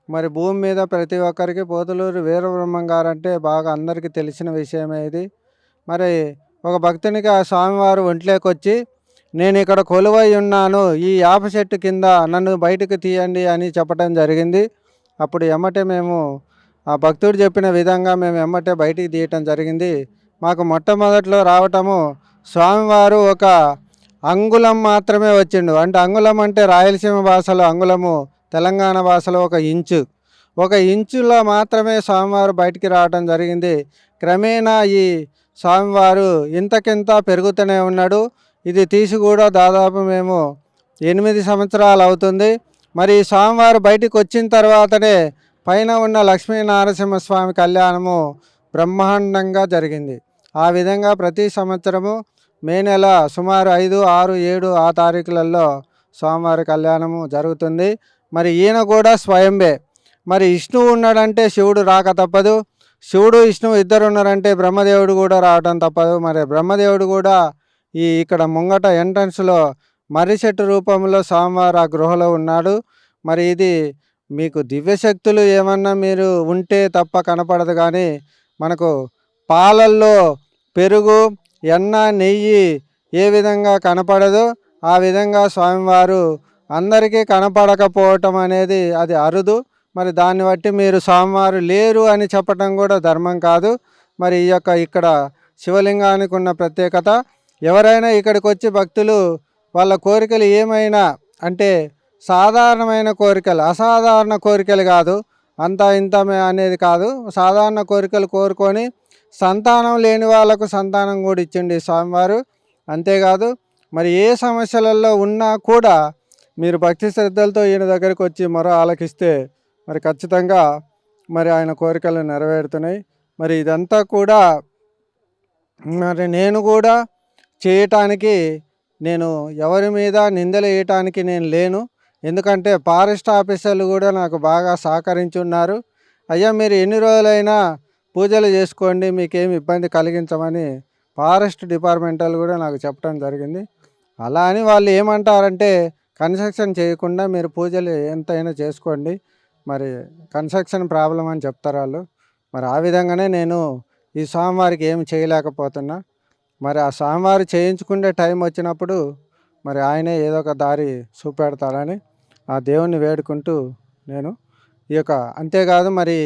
మరి భూమి మీద ప్రతి ఒక్కరికి పోతులూరి వీరబ్రహ్మం గారు అంటే బాగా అందరికీ తెలిసిన విషయమే ఇది. మరి ఒక భక్తునికి ఆ స్వామివారు ఒంట్లోకి వచ్చి, నేను ఇక్కడ కొలువై ఉన్నాను, ఈ యాప చెట్టు కింద నన్ను బయటకు తీయండి అని చెప్పడం జరిగింది. అప్పుడు ఎమ్మటే మేము ఆ భక్తుడు చెప్పిన విధంగా మేము ఎమ్మటే బయటికి తీయటం జరిగింది. మాకు మొట్టమొదట్లో రావటము స్వామివారు ఒక అంగుళం మాత్రమే వచ్చిండు. అంటే అంగుళం అంటే రాయలసీమ భాషలో అంగుళము, తెలంగాణ భాషలో ఒక ఇంచులో మాత్రమే స్వామివారు బయటికి రావటం జరిగింది. క్రమేణా ఈ స్వామివారు ఇంతకింత పెరుగుతూనే ఉన్నాడు. ఇది తీసి కూడా దాదాపు మేము 8 సంవత్సరాలు అవుతుంది. మరి ఈ స్వామివారు బయటికి వచ్చిన తర్వాతనే పైన ఉన్న లక్ష్మీనరసింహస్వామి కళ్యాణము బ్రహ్మాండంగా జరిగింది. ఆ విధంగా ప్రతి సంవత్సరము మే నెల సుమారు 5, 6, 7 ఆ తారీఖులలో స్వామివారి కళ్యాణము జరుగుతుంది. మరి ఈయన కూడా స్వయంబే. మరి విష్ణువు ఉన్నాడంటే శివుడు రాక తప్పదు, శివుడు విష్ణువు ఇద్దరు ఉన్నారంటే బ్రహ్మదేవుడు కూడా రావడం తప్పదు. మరి బ్రహ్మదేవుడు కూడా ఇక్కడ ముంగట ఎంట్రన్స్లో మర్రి చెట్టు రూపంలో స్వామివారు ఆ గృహలో ఉన్నాడు. మరి ఇది మీకు దివ్యశక్తులు ఏమన్నా మీరు ఉంటే తప్ప కనపడదు. కానీ మనకు పాలల్లో పెరుగు, ఎన్న, నెయ్యి ఏ విధంగా కనపడదో ఆ విధంగా స్వామివారు అందరికీ కనపడకపోవటం అనేది అది అరుదు. మరి దాన్ని బట్టి మీరు స్వామివారు లేరు అని చెప్పటం కూడా ధర్మం కాదు. మరి ఇక్కడ శివలింగానికి ఉన్న ప్రత్యేకత, ఎవరైనా ఇక్కడికి వచ్చి భక్తులు వాళ్ళ కోరికలు ఏమైనా అంటే సాధారణమైన కోరికలు, అసాధారణ కోరికలు కాదు, అంత ఇంత అనేది కాదు, సాధారణ కోరికలు కోరుకొని సంతానం లేని వాళ్ళకు సంతానం కూడా ఇచ్చిండి స్వామివారు. అంతేకాదు మరి ఏ సమస్యలలో ఉన్నా కూడా మీరు భక్తి శ్రద్ధలతో ఈయన దగ్గరికి వచ్చి మొర ఆలకిస్తే మరి ఖచ్చితంగా మరి ఆయన కోరికలు నెరవేరుతున్నాయి. మరి ఇదంతా కూడా మరి నేను కూడా చేయటానికి నేను ఎవరి మీద నిందలు వేయటానికి నేను లేను. ఎందుకంటే ఫారెస్ట్ ఆఫీసర్లు కూడా నాకు బాగా సహకరించున్నారు. అయ్యా మీరు ఎన్ని రోజులైనా పూజలు చేసుకోండి, మీకేమి ఇబ్బంది కలిగించమని ఫారెస్ట్ డిపార్ట్మెంటల్ కూడా నాకు చెప్పడం జరిగింది. అలా అని వాళ్ళు ఏమంటారంటే కన్స్ట్రక్షన్ చేయకుండా మీరు పూజలు ఎంతైనా చేసుకోండి, మరి కన్స్ట్రక్షన్ ప్రాబ్లం అని చెప్తారు వాళ్ళు. మరి ఆ విధంగానే నేను ఈ స్వామివారికి ఏమి చేయలేకపోతున్నా. మరి ఆ స్వామివారు చేయించుకునే టైం వచ్చినప్పుడు మరి ఆయనే ఏదో ఒక దారి చూపెడతాడని ఆ దేవుణ్ణి వేడుకుంటూ నేను ఈ యొక్క అంతేకాదు మరి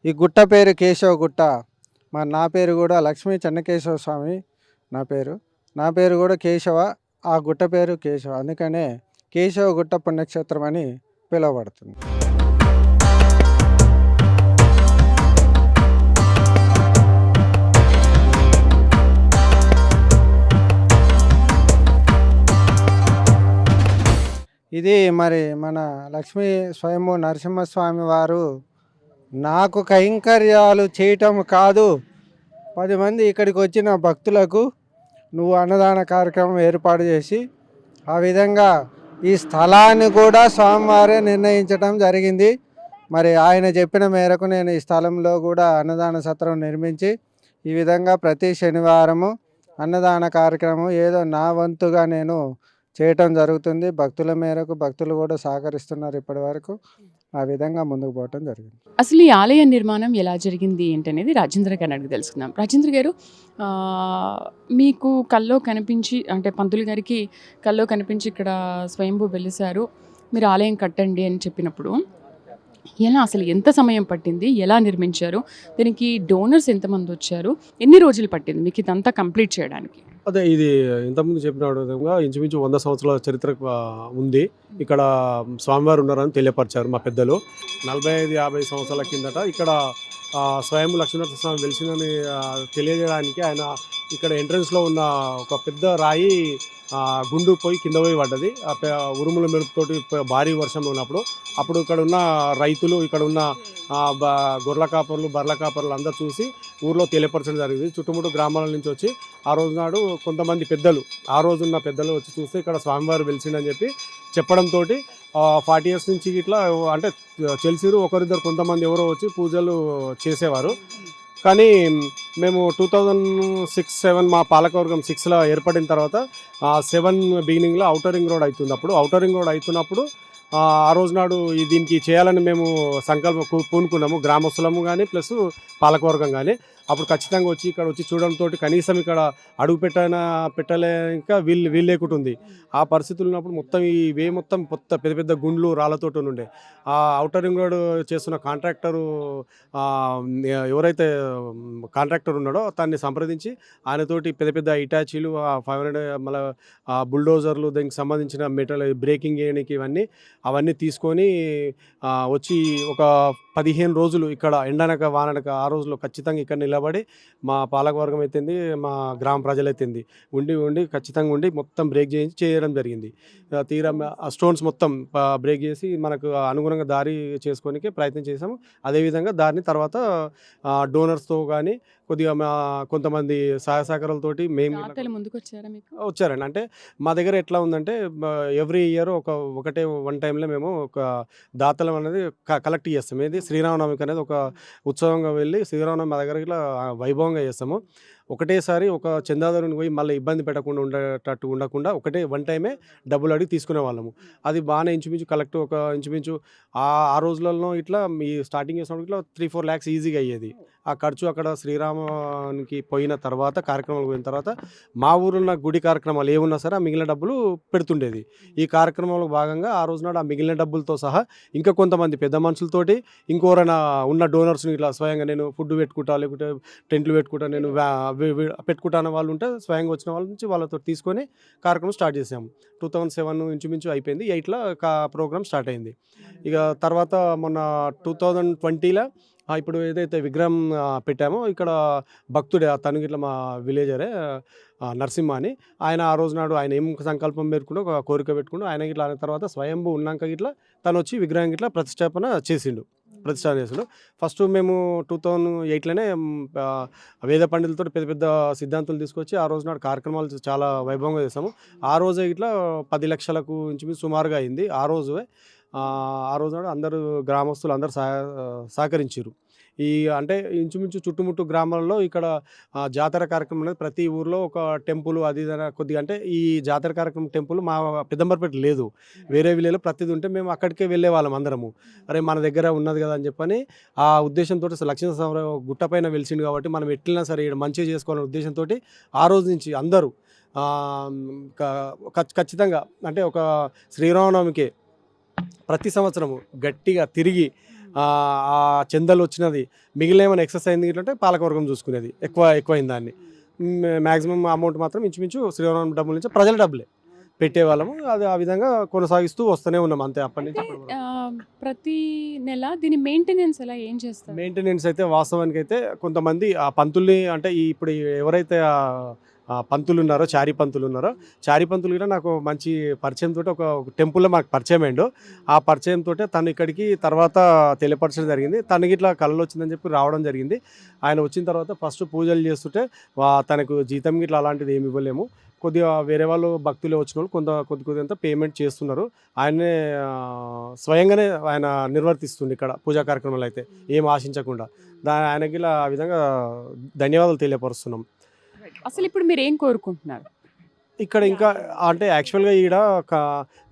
ఈ గుట్ట పేరు కేశవ గుట్ట. మరి నా పేరు కూడా లక్ష్మీ చెన్నకేశవ స్వామి నా పేరు కూడా కేశవ, ఆ గుట్ట పేరు కేశవ. అందుకనే కేశవ గుట్ట పుణ్యక్షేత్రం అని పిలువబడుతుంది. ఇది మరి మన లక్ష్మీ స్వయంభూ నరసింహస్వామి వారు నాకు కైంకర్యాలు చేయటం కాదు, 10 మంది ఇక్కడికి వచ్చిన భక్తులకు నువ్వు అన్నదాన కార్యక్రమం ఏర్పాటు చేసి ఆ విధంగా ఈ స్థలాన్ని కూడా స్వామివారే నిర్ణయించడం జరిగింది. మరి ఆయన చెప్పిన మేరకు నేను ఈ స్థలంలో కూడా అన్నదాన సత్రం నిర్మించి ఈ విధంగా ప్రతి శనివారము అన్నదాన కార్యక్రమం ఏదో నా వంతుగా నేను చేయటం జరుగుతుంది. భక్తుల మేరకు భక్తులు కూడా సహకరిస్తున్నారు ఇప్పటి వరకు. ఆ విధంగా ముందుకు పోవటం జరిగింది. అసలు ఈ ఆలయ నిర్మాణం ఎలా జరిగింది ఏంటనేది రాజేంద్ర గారిని అడిగి తెలుసుకుందాం. రాజేంద్ర గారు, మీకు కల్లో కనిపించి అంటే పంతులు గారికి కల్లో కనిపించి ఇక్కడ స్వయంభూ వెలిసారు, మీరు ఆలయం కట్టండి అని చెప్పినప్పుడు ఎలా, అసలు ఎంత సమయం పట్టింది, ఎలా నిర్మించారు, దీనికి డోనర్స్ ఎంతమంది వచ్చారు, ఎన్ని రోజులు పట్టింది మీకు ఇదంతా కంప్లీట్ చేయడానికి? అదే ఇది ఇంతకుముందు చెప్పిన విధంగా ఇంచుమించు 100 సంవత్సరాల చరిత్ర ఉంది. ఇక్కడ స్వామివారు ఉన్నారని తెలియపరిచారు మా పెద్దలు. 45-50 సంవత్సరాల కిందట ఇక్కడ స్వయంభూ లక్ష్మీనరసింహ స్వామి వెలిసిందని తెలియజేయడానికి ఆయన ఇక్కడ ఎంట్రన్స్లో ఉన్న ఒక పెద్ద రాయి గుండు పోయి కింద పోయి పడ్డది. ఉరుముల మెరుపుతోటి భారీ వర్షం ఉన్నప్పుడు అప్పుడు ఇక్కడ ఉన్న రైతులు, ఇక్కడ ఉన్న గొర్రెల కాపర్లు, బర్రెల కాపర్లు అందరూ చూసి ఊర్లో తెలియపరచడం జరిగింది. చుట్టుముట్టు గ్రామాల నుంచి వచ్చి ఆ రోజు నాడు కొంతమంది పెద్దలు, ఆ రోజున్న పెద్దలు వచ్చి చూస్తే ఇక్కడ స్వామివారు వెలిసిండని చెప్పి చెప్పడంతో 40 years నుంచి ఇట్లా అంటే తెలిసిరు ఒకరిద్దరు కొంతమంది ఎవరో వచ్చి పూజలు చేసేవారు. కానీ మేము 2006-07 మా పాలకవర్గం 6లో ఏర్పడిన తర్వాత 7 బిగినింగ్లో ఔటర్ రింగ్ రోడ్ అవుతుంది. అప్పుడు ఔటర్ రింగ్ రోడ్ అవుతున్నప్పుడు ఆ రోజు నాడు దీనికి చేయాలని మేము సంకల్పం పూనుకున్నాము, గ్రామస్తులము కానీ ప్లస్ పాలకవర్గం కానీ. అప్పుడు ఖచ్చితంగా వచ్చి ఇక్కడ వచ్చి చూడడంతో కనీసం ఇక్కడ అడుగు పెట్టలేక వీలు లేకుంటుంది. ఆ పరిస్థితులు ఉన్నప్పుడు మొత్తం ఇవే మొత్తం పెద్ద పెద్ద గుండ్లు రాళ్ళతోటి ఉండే ఆ ఔటర్ రింగ్ రోడ్ చేస్తున్న కాంట్రాక్టరు ఎవరైతే కాంట్రాక్టర్ ఉన్నాడో దాన్ని సంప్రదించి ఆయనతోటి పెద్ద పెద్ద ఇటాచీలు 500 మళ్ళీ బుల్డోజర్లు, దానికి సంబంధించిన మెటల్ బ్రేకింగ్ చేయడానికి అవన్నీ తీసుకొని వచ్చి ఒక 15 రోజులు ఇక్కడ ఎండనక వాననక ఆ రోజులో ఖచ్చితంగా ఇక్కడ నిలబడి మా పాలకవర్గం అయితేంది, మా గ్రామ ప్రజలైతేంది ఉండి ఖచ్చితంగా ఉండి మొత్తం బ్రేక్ చేయడం జరిగింది. తీరా ఆ స్టోన్స్ మొత్తం బ్రేక్ చేసి మనకు అనుగుణంగా దారి చేసుకోనికి ప్రయత్నం చేసాము. అదేవిధంగా దారిని తర్వాత డోనర్స్తో కానీ కొద్దిగా కొంతమంది సహాయ సహకారాలతోటి మేము ముందుకు వచ్చారా మీకు? వచ్చారండి. అంటే మా దగ్గర ఎట్లా ఉందంటే ఎవ్రీ ఇయర్ ఒకటే వన్ టైంలో మేము ఒక దాతలం అనేది కలెక్ట్ చేస్తాం. ఏది శ్రీరామనవమికి అనేది ఒక ఉత్సవంగా వెళ్ళి శ్రీరామనవమి మా దగ్గర ఇట్లా వైభవంగా చేస్తాము. ఒకటేసారి ఒక చందాదారుని పోయి మళ్ళీ ఇబ్బంది పెట్టకుండా ఉండకుండా ఒకటే వన్ టైమే డబ్బులు అడిగి తీసుకునే వాళ్ళము. అది బాగానే ఇంచుమించు కలెక్ట్ ఒక ఇంచుమించు ఆ రోజులలో ఇట్లా మీ స్టార్టింగ్ చేసినప్పుడు ఇట్లా 3-4 lakhs ఈజీగా అయ్యేది. ఆ ఖర్చు అక్కడ శ్రీరామానికి పోయిన తర్వాత కార్యక్రమాలు పోయిన తర్వాత మా ఊరున్న గుడి కార్యక్రమాలు ఏమున్నా సరే ఆ మిగిలిన డబ్బులు పెడుతుండేది. ఈ కార్యక్రమంలో భాగంగా ఆ రోజు నాడు ఆ మిగిలిన డబ్బులతో సహా ఇంకా కొంతమంది పెద్ద మనుషులతోటి ఇంకోరైనా ఉన్న డోనర్స్ని ఇట్లా స్వయంగా నేను ఫుడ్ పెట్టుకుంటా, లేకుంటే టెంట్లు పెట్టుకుంటా, నేను పెట్టుకుంటాన వాళ్ళు ఉంటే స్వయంగా వచ్చిన వాళ్ళ నుంచి వాళ్ళతో తీసుకొని కార్యక్రమం స్టార్ట్ చేసాము. 2007 ఇంచుమించు అయిపోయింది. 8లో ప్రోగ్రామ్ స్టార్ట్ అయింది. ఇక తర్వాత మొన్న 2020లో ఇప్పుడు ఏదైతే విగ్రహం పెట్టామో ఇక్కడ భక్తుడే తను ఇట్లా మా విలేజరే నరసింహ అని, ఆయన ఆ రోజు నాడు ఆయన ఏం సంకల్పం మేరుకుంటూ ఒక కోరిక పెట్టుకుంటూ ఆయన ఇట్లా తర్వాత స్వయంభూ ఉన్నాక ఇట్లా తను వచ్చి విగ్రహం ఇట్లా ప్రతిష్టాపన చేసిండు. ప్రతిష్టాపన చేసిండు. ఫస్ట్ మేము 2008లోనే వేద పండితులతో పెద్ద పెద్ద సిద్ధాంతాలు తీసుకొచ్చి ఆ రోజు నాడు కార్యక్రమాలు చాలా వైభవంగా చేసాము. ఆ రోజే ఇట్లా 10 లక్షలకు ఇంచుమించు సుమారుగా అయింది. ఆ రోజు నాడు అందరూ గ్రామస్తులు అందరూ సహకరించారు. ఈ అంటే ఇంచుమించు చుట్టుముట్టు గ్రామాల్లో ఇక్కడ జాతర కార్యక్రమం అనేది ప్రతి ఊర్లో ఒక టెంపుల్ అది కొద్దిగా అంటే ఈ జాతర కార్యక్రమం టెంపుల్ మా పెద్దంబర్పేట లేదు, వేరే విలేజ్లో ప్రతిది ఉంటే మేము అక్కడికే వెళ్ళే వాళ్ళం అందరము. అరే మన దగ్గర ఉన్నది కదా అని చెప్పని ఆ ఉద్దేశంతో లక్ష్మీనరసింహ గుట్ట పైన వెలిసిండు కాబట్టి మనం ఎట్లైనా సరే ఇక్కడ మంచిగా చేసుకోవాలనే ఉద్దేశంతో ఆ రోజు నుంచి అందరూ ఖచ్చితంగా అంటే ఒక శ్రీరామనవమికి ప్రతి సంవత్సరము గట్టిగా తిరిగి ఆ చందలు వచ్చినది మిగిలిన ఏమైనా ఎక్సెస్ అయింది ఏంటంటే పాలకవర్గం చూసుకునేది ఎక్కువైంది దాన్ని. మ్యాక్సిమం అమౌంట్ మాత్రం ఇంచుమించు శ్రీరామనవమి డబ్బుల నుంచి ప్రజల డబ్బులే పెట్టేవాళ్ళము. అది ఆ విధంగా కొనసాగిస్తూ వస్తూనే ఉన్నాం అంతే అప్పటి నుంచి. ప్రతి నెల దీని మెయింటెనెన్స్ ఎలా ఏం చేస్తారు? మెయింటెనెన్స్ అయితే వాస్తవానికి అయితే కొంతమంది ఆ పంతుల్ని అంటే ఇప్పుడు ఎవరైతే పంతులు ఉన్నారో చారీ పంతులు కూడా నాకు మంచి పరిచయం తోటి ఒక టెంపుల్లో మాకు పరిచయం అయ్యిండు. ఆ పరిచయం తోటే తను ఇక్కడికి తర్వాత తెలియపరచడం జరిగింది. తనకి ఇట్లా కళలు వచ్చిందని చెప్పి రావడం జరిగింది. ఆయన వచ్చిన తర్వాత ఫస్ట్ పూజలు చేస్తుంటే తనకు జీతం ఇట్లా అలాంటిది ఏమి ఇవ్వలేము. కొద్దిగా వేరే వాళ్ళు భక్తులు వచ్చిన వాళ్ళు కొద్దిగా పేమెంట్ చేస్తున్నారు. ఆయనే స్వయంగానే ఆయన నిర్వర్తిస్తుంది ఇక్కడ పూజా కార్యక్రమాలు అయితే ఏం ఆశించకుండా. ఆయనకి ఇలా ఆ విధంగా ధన్యవాదాలు తెలియపరుస్తున్నాం. అసలు ఇప్పుడు మీరు ఏం కోరుకుంటున్నారు ఇక్కడ? ఇంకా అంటే యాక్చువల్గా ఈడ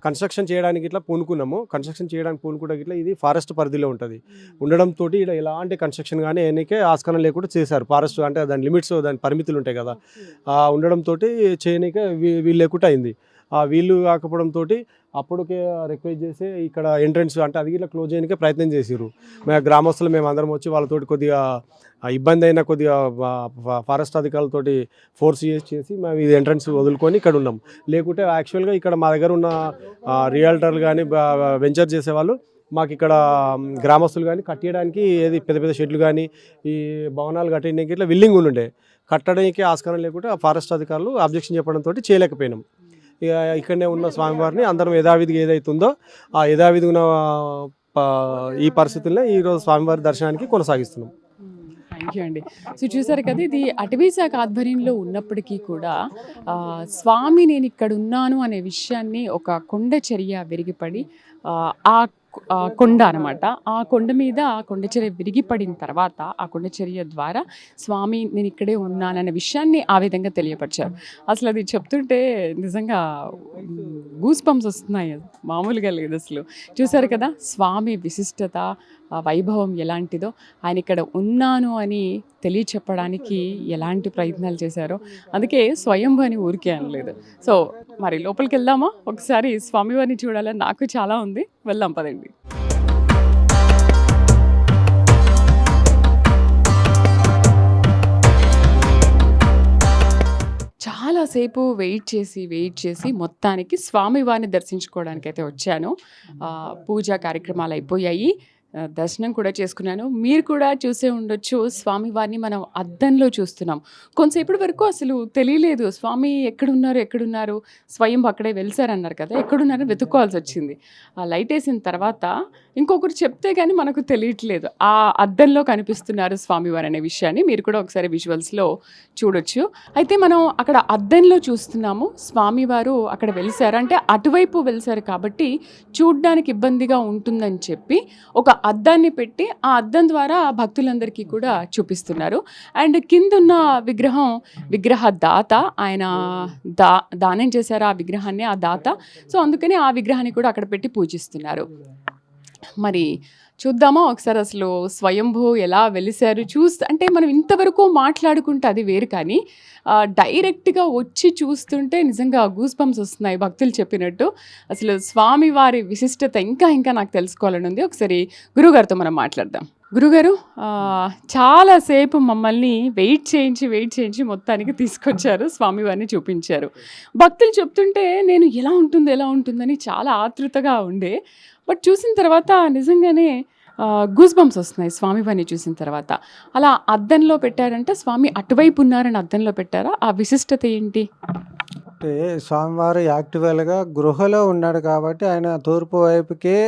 కన్స్ట్రక్షన్ చేయడానికి ఇట్లా పూనుకున్నాము. కన్స్ట్రక్షన్ చేయడానికి పూనుకుంటే ఇట్లా ఇది ఫారెస్ట్ పరిధిలో ఉంటుంది ఉండడంతో ఇక్కడ ఎలాంటి కన్స్ట్రక్షన్ కానీ ఎన్నికే ఆస్కారం లేకుండా చేశారు. ఫారెస్ట్ అంటే దాని లిమిట్స్ దాని పరిమితులు ఉంటాయి కదా, ఉండడంతో చేయనికే వీలు లేకుండా అయింది. వీళ్ళు కాకపోవడంతో అప్పటికే రిక్వెస్ట్ చేసి ఇక్కడ ఎంట్రన్స్ అంటే అది ఇట్లా క్లోజ్ చేయడానికే ప్రయత్నం చేసారు. మేము గ్రామస్తులు మేము అందరం వచ్చి వాళ్ళతోటి కొద్దిగా ఇబ్బంది అయినా కొద్దిగా ఫారెస్ట్ అధికారులతోటి ఫోర్స్ చేసి మేము ఇది ఎంట్రన్స్ వదులుకొని ఇక్కడ ఉన్నాం. లేకుంటే యాక్చువల్గా ఇక్కడ మా దగ్గర ఉన్న రియల్టర్లు కానీ వెంచర్ చేసేవాళ్ళు మాకు ఇక్కడ గ్రామస్తులు కానీ కట్టడానికి ఏది పెద్ద పెద్ద షెడ్లు కానీ ఈ భవనాలు కట్టడానికి ఇట్లా విల్లింగ్ ఉండే కట్టడానికి ఆస్కారం లేకుంటే ఆ ఫారెస్ట్ అధికారులు అబ్జెక్షన్ చెప్పడంతో చేయలేకపోయినాం. ఇక ఇక్కడనే ఉన్న స్వామివారిని అందరం యథావిధిగా ఏదైతుందో ఆ యథావిధిగా ఉన్న ఈ పరిస్థితుల్లో ఈరోజు స్వామివారి దర్శనానికి కొనసాగిస్తున్నాం. థ్యాంక్ యూ అండి. సో చూసారు కదా, ఇది అటవీ శాఖ ఆధ్వర్యంలో ఉన్నప్పటికీ కూడా స్వామి నేను ఇక్కడ ఉన్నాను అనే విషయాన్ని ఒక కొండ చర్య విరిగిపడి ఆ కొండ అనమాట, ఆ కొండ మీద ఆ కొండ చర్య విరిగిపడిన తర్వాత ఆ కొండ చర్య ద్వారా స్వామి నేను ఇక్కడే ఉన్నాననే విషయాన్ని ఆ విధంగా తెలియపరిచారు. అసలు అది చెప్తుంటే నిజంగా గూస్ బంప్స్ వస్తున్నాయి, మామూలుగా లేదు అసలు. చూసారు కదా స్వామి విశిష్టత వైభవం ఎలాంటిదో, ఆయన ఇక్కడ ఉన్నాను అని తెలియచెప్పడానికి ఎలాంటి ప్రయత్నాలు చేశారో. అందుకే స్వయంభూ అని ఊరికే అనలేదు. సో మరి లోపలికి వెళ్దామా? ఒకసారి స్వామివారిని చూడాలని నాకు చాలా ఉంది, వెళ్దాం పదండి. చాలాసేపు వెయిట్ చేసి మొత్తానికి స్వామివారిని దర్శించుకోవడానికి అయితే వచ్చాను. పూజా కార్యక్రమాలు అయిపోయాయి, దర్శనం కూడా చేసుకున్నాను. మీరు కూడా చూసే ఉండొచ్చు, స్వామివారిని మనం అద్దంలో చూస్తున్నాం. కొంతసేపటి వరకు అసలు తెలియలేదు స్వామి ఎక్కడున్నారు, స్వయం అక్కడే వెలిసారన్నారు కదా, ఎక్కడున్నారో వెతుక్కోవాల్సి వచ్చింది. ఆ లైట్ వేసిన తర్వాత ఇంకొకరు చెప్తే కానీ మనకు తెలియట్లేదు ఆ అద్దంలో కనిపిస్తున్నారు స్వామివారు అనే విషయాన్ని మీరు కూడా ఒకసారి విజువల్స్లో చూడొచ్చు. అయితే మనం అక్కడ అద్దంలో చూస్తున్నాము, స్వామివారు అక్కడ వెలిసారు అంటే అటువైపు వెలిసారు కాబట్టి చూడ్డానికి ఇబ్బందిగా ఉంటుందని చెప్పి ఒక అద్దాన్ని పెట్టి ఆ అద్దం ద్వారా భక్తులందరికీ కూడా చూపిస్తున్నారు. అండ్ కిందున్న విగ్రహ దాత, ఆయన దానం చేశారు ఆ విగ్రహాన్ని, ఆ దాత. సో అందుకని ఆ విగ్రహాన్ని కూడా అక్కడ పెట్టి పూజిస్తున్నారు. మరి చూద్దామా ఒకసారి అసలు స్వయంభూ ఎలా వెలిసారు అంటే మనం ఇంతవరకు మాట్లాడుకుంటే అది వేరు, కానీ డైరెక్ట్గా వచ్చి చూస్తుంటే నిజంగా గూస్ బంప్స్ వస్తున్నాయి భక్తులు చెప్పినట్టు. అసలు స్వామివారి విశిష్టత ఇంకా నాకు తెలుసుకోవాలని ఉంది. ఒకసారి గురువుగారితో మనం మాట్లాడదాం. గురుగారు, చాలాసేపు మమ్మల్ని వెయిట్ చేయించి మొత్తానికి తీసుకొచ్చారు, స్వామివారిని చూపించారు. భక్తులు చెప్తుంటే నేను ఎలా ఉంటుందని చాలా ఆతృతగా ఉండే, బట్ చూసిన తర్వాత నిజంగానే గూస్ బంప్స్ వస్తున్నాయి స్వామివారిని చూసిన తర్వాత. అలా అద్దంలో పెట్టారంటే స్వామి అటువైపు ఉన్నారని అద్దంలో పెట్టారా? ఆ విశిష్టత ఏంటి? అంటే స్వామివారు యాక్టివల్గా గృహలో ఉన్నాడు కాబట్టి ఆయన తూర్పు వైపుకే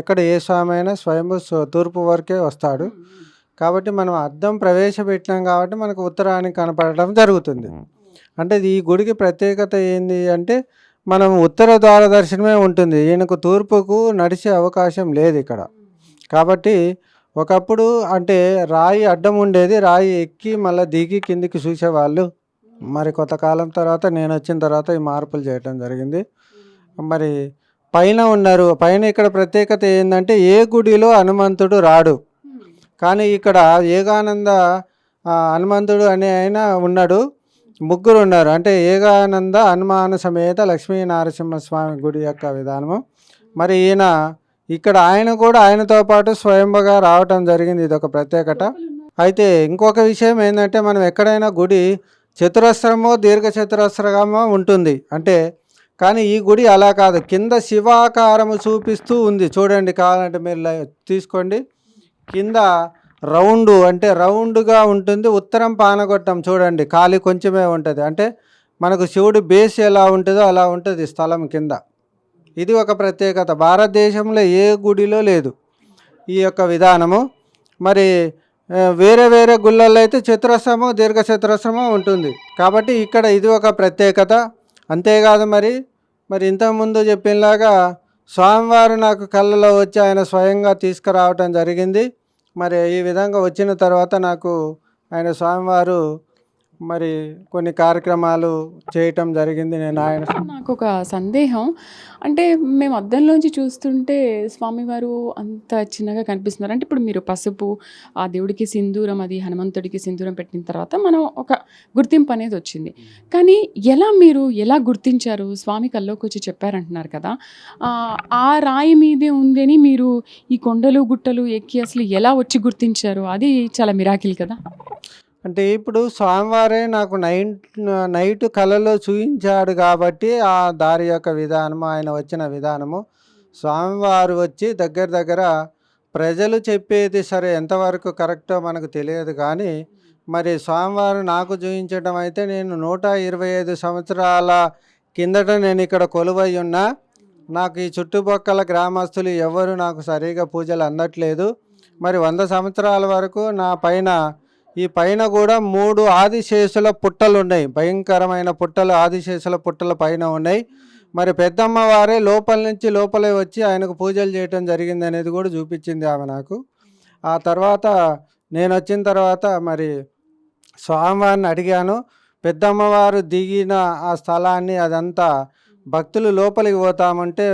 ఎక్కడ ఏ స్వామి అయినా స్వయంభూ తూర్పు వరకే వస్తాడు. కాబట్టి మనం అద్దం ప్రవేశపెట్టినాం కాబట్టి మనకు ఉత్తరానికి కనపడటం జరుగుతుంది. అంటే ఈ గుడికి ప్రత్యేకత ఏంది అంటే మనం ఉత్తర ద్వార దర్శనమే ఉంటుంది. ఈయనకు తూర్పుకు నడిచే అవకాశం లేదు ఇక్కడ. కాబట్టి ఒకప్పుడు అంటే రాయి అడ్డం ఉండేది, రాయి ఎక్కి మళ్ళీ దిగి కిందికి చూసేవాళ్ళు. మరి కొంతకాలం తర్వాత నేను వచ్చిన తర్వాత ఈ మార్పులు చేయటం జరిగింది. మరి పైన ఉన్నారు. పైన ఇక్కడ ప్రత్యేకత ఏంటంటే ఏ గుడిలో హనుమంతుడు రాడు, కానీ ఇక్కడ ఏకానంద హనుమంతుడు అనే ఆయన ఉన్నాడు. ముగ్గురు ఉన్నారు. అంటే ఏకానంద హనుమాన సమేత లక్ష్మీ నరసింహస్వామి గుడి యొక్క విధానము. మరి ఈయన ఇక్కడ ఆయన కూడా ఆయనతో పాటు స్వయంగా రావటం జరిగింది. ఇది ఒక ప్రత్యేకత. అయితే ఇంకొక విషయం ఏంటంటే మనం ఎక్కడైనా గుడి చతురస్రమో దీర్ఘ చతురస్రమో ఉంటుంది అంటే, కానీ ఈ గుడి అలా కాదు, కింద శివాకారము చూపిస్తూ ఉంది. చూడండి, కావాలంటే మీరు తీసుకోండి. కింద రౌండ్ అంటే రౌండ్గా ఉంటుంది. ఉత్తరం పానగొట్టం చూడండి, ఖాళీ కొంచెమే ఉంటుంది. అంటే మనకు శివుడి బేస్ ఎలా ఉంటుందో అలా ఉంటుంది స్థలం కింద. ఇది ఒక ప్రత్యేకత. భారతదేశంలో ఏ గుడిలో లేదు ఈ యొక్క విధానము. మరి వేరే వేరే గుళ్ళల్లో అయితే చతురస్రమో దీర్ఘ చతురస్రమో ఉంటుంది. కాబట్టి ఇక్కడ ఇది ఒక ప్రత్యేకత. అంతేకాదు మరి ఇంతకుముందు చెప్పినలాగా స్వామివారు నాకు కళ్ళలో వచ్చి ఆయన స్వయంగా తీసుకురావటం జరిగింది. మరి ఈ విధంగా వచ్చిన తర్వాత నాకు ఆయన స్వామివారు మరి కొన్ని కార్యక్రమాలు చేయటం జరిగింది. నేను ఆయన నాకు ఒక సందేహం, అంటే మేము అద్దంలోంచి చూస్తుంటే స్వామివారు అంత చిన్నగా కనిపిస్తున్నారు. అంటే ఇప్పుడు మీరు పసుపు, ఆ దేవుడికి సింధూరం, అది హనుమంతుడికి సింధూరం పెట్టిన తర్వాత మనం ఒక గుర్తింపు అనేది వచ్చింది. కానీ మీరు ఎలా గుర్తించారు? స్వామి కల్లోకి వచ్చి చెప్పారంటున్నారు కదా, ఆ రాయి మీదే ఉందని మీరు ఈ కొండలు గుట్టలు ఎక్కి అసలు ఎలా వచ్చి గుర్తించారు? అది చాలా మిరాకిల్ కదా. అంటే ఇప్పుడు స్వామివారే నాకు నైట్ కళలో చూపించాడు కాబట్టి ఆ దారి యొక్క విధానము, ఆయన వచ్చిన విధానము, స్వామివారు వచ్చి దగ్గర ప్రజలు చెప్పేది సరే ఎంతవరకు కరెక్టో మనకు తెలియదు. కానీ మరి స్వామివారు నాకు చూపించడం అయితే నేను 125 సంవత్సరాల కిందట నేను ఇక్కడ కొలువై ఉన్నా. నాకు ఈ చుట్టుపక్కల గ్రామస్తులు ఎవరు నాకు సరిగా పూజలు అందట్లేదు. మరి 100 సంవత్సరాల వరకు నా ఈ పైన కూడా 3 ఆదిశేషుల పుట్టలు ఉన్నాయి. భయంకరమైన పుట్టలు, ఆదిశేషుల పుట్టల పైన ఉన్నాయి. మరి పెద్దమ్మ వారే లోపల నుంచి లోపలే వచ్చి ఆయనకు పూజలు చేయటం జరిగింది అనేది కూడా చూపించింది ఆమె నాకు. ఆ తర్వాత నేను వచ్చిన తర్వాత మరి స్వామివారిని అడిగాను. పెద్దమ్మవారు దిగిన ఆ స్థలాన్ని అదంతా భక్తులు లోపలికి పోతామంటే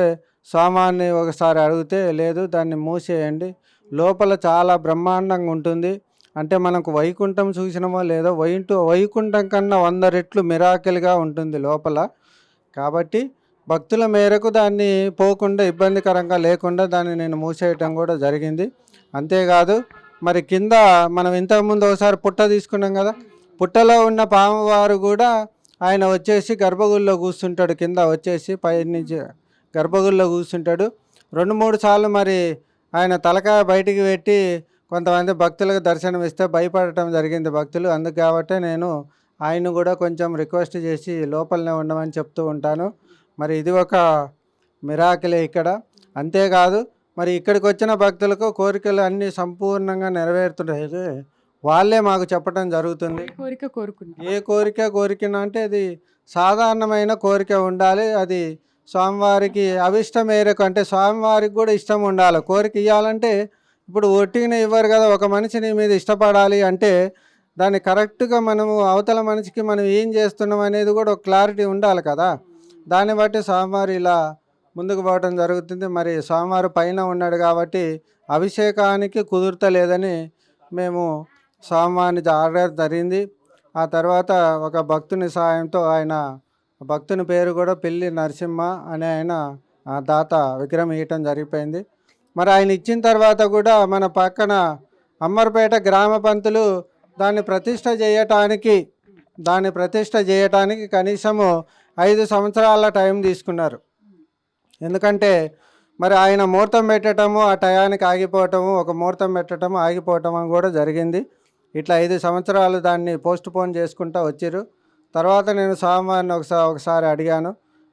స్వామివారిని ఒకసారి అడిగితే, లేదు దాన్ని మూసేయండి, లోపల చాలా బ్రహ్మాండంగా ఉంటుంది. అంటే మనకు వైకుంఠం చూసినామో లేదో, వైకుంఠం కన్నా 100 రెట్లు మిరాకిల్గా ఉంటుంది లోపల. కాబట్టి భక్తుల మేరకు దాన్ని పోకుండా ఇబ్బందికరంగా లేకుండా దాన్ని నేను మూసేయటం కూడా జరిగింది. అంతేకాదు మరి కింద మనం ఇంతకుముందు ఒకసారి పుట్ట తీసుకున్నాం కదా, పుట్టలో ఉన్న పామువారు కూడా ఆయన వచ్చేసి గర్భగుడిలో కూర్చుంటాడు. కింద వచ్చేసి పైనుంచి గర్భగుడిలో కూర్చుంటాడు. 2-3 సార్లు మరి ఆయన తలకాయ బయటికి పెట్టి కొంతమంది భక్తులకు దర్శనం ఇస్తే భయపడటం జరిగింది భక్తులు. అందుకు కాబట్టి నేను ఆయన కూడా కొంచెం రిక్వెస్ట్ చేసి లోపలనే ఉండమని చెప్తూ ఉంటాను. మరి ఇది ఒక మిరాకిలే ఇక్కడ. అంతేకాదు మరి ఇక్కడికి వచ్చిన భక్తులకు కోరికలు అన్నీ సంపూర్ణంగా నెరవేరుతున్నాయి. వాళ్ళే మాకు చెప్పడం జరుగుతుంది. ఏ కోరిక కోరికన అంటే అది సాధారణమైన కోరిక ఉండాలి. అది స్వామివారికి అభిష్టం మేరకు, అంటే స్వామివారికి కూడా ఇష్టం ఉండాలి. కోరిక ఇవ్వాలంటే ఇప్పుడు ఒట్టిగానే ఇవ్వరు కదా. ఒక మనిషి నీ మీద ఇష్టపడాలి అంటే దాన్ని కరెక్ట్గా మనము అవతల మనిషికి మనం ఏం చేస్తున్నాం అనేది కూడా ఒక క్లారిటీ ఉండాలి కదా. దాన్ని బట్టి స్వామివారు ఇలా ముందుకు పోవడం జరుగుతుంది. మరి స్వామివారు పైన ఉన్నాడు కాబట్టి అభిషేకానికి కుదురుతలేదని మేము స్వామివారిని ఆర్డర్ జరిగింది. ఆ తర్వాత ఒక భక్తుని సాయంతో, ఆయన భక్తుని పేరు కూడా పెళ్ళి నరసింహ అనే ఆయన దాత విగ్రహం ఇవ్వటం జరిగిపోయింది. మరి ఆయన ఇచ్చిన తర్వాత కూడా మన పక్కన అమ్మర్పేట గ్రామ పంతులు దాన్ని ప్రతిష్ట చేయటానికి కనీసము 5 సంవత్సరాల టైం తీసుకున్నారు. ఎందుకంటే మరి ఆయన ముహూర్తం పెట్టడము ఆ టయానికి ఆగిపోవటము, ఒక ముహూర్తం పెట్టడము ఆగిపోవటము కూడా జరిగింది. ఇట్లా 5 సంవత్సరాలు దాన్ని పోస్ట్ పోన్ చేసుకుంటూ వచ్చారు. తర్వాత నేను స్వామివారిని ఒకసారి అడిగాను,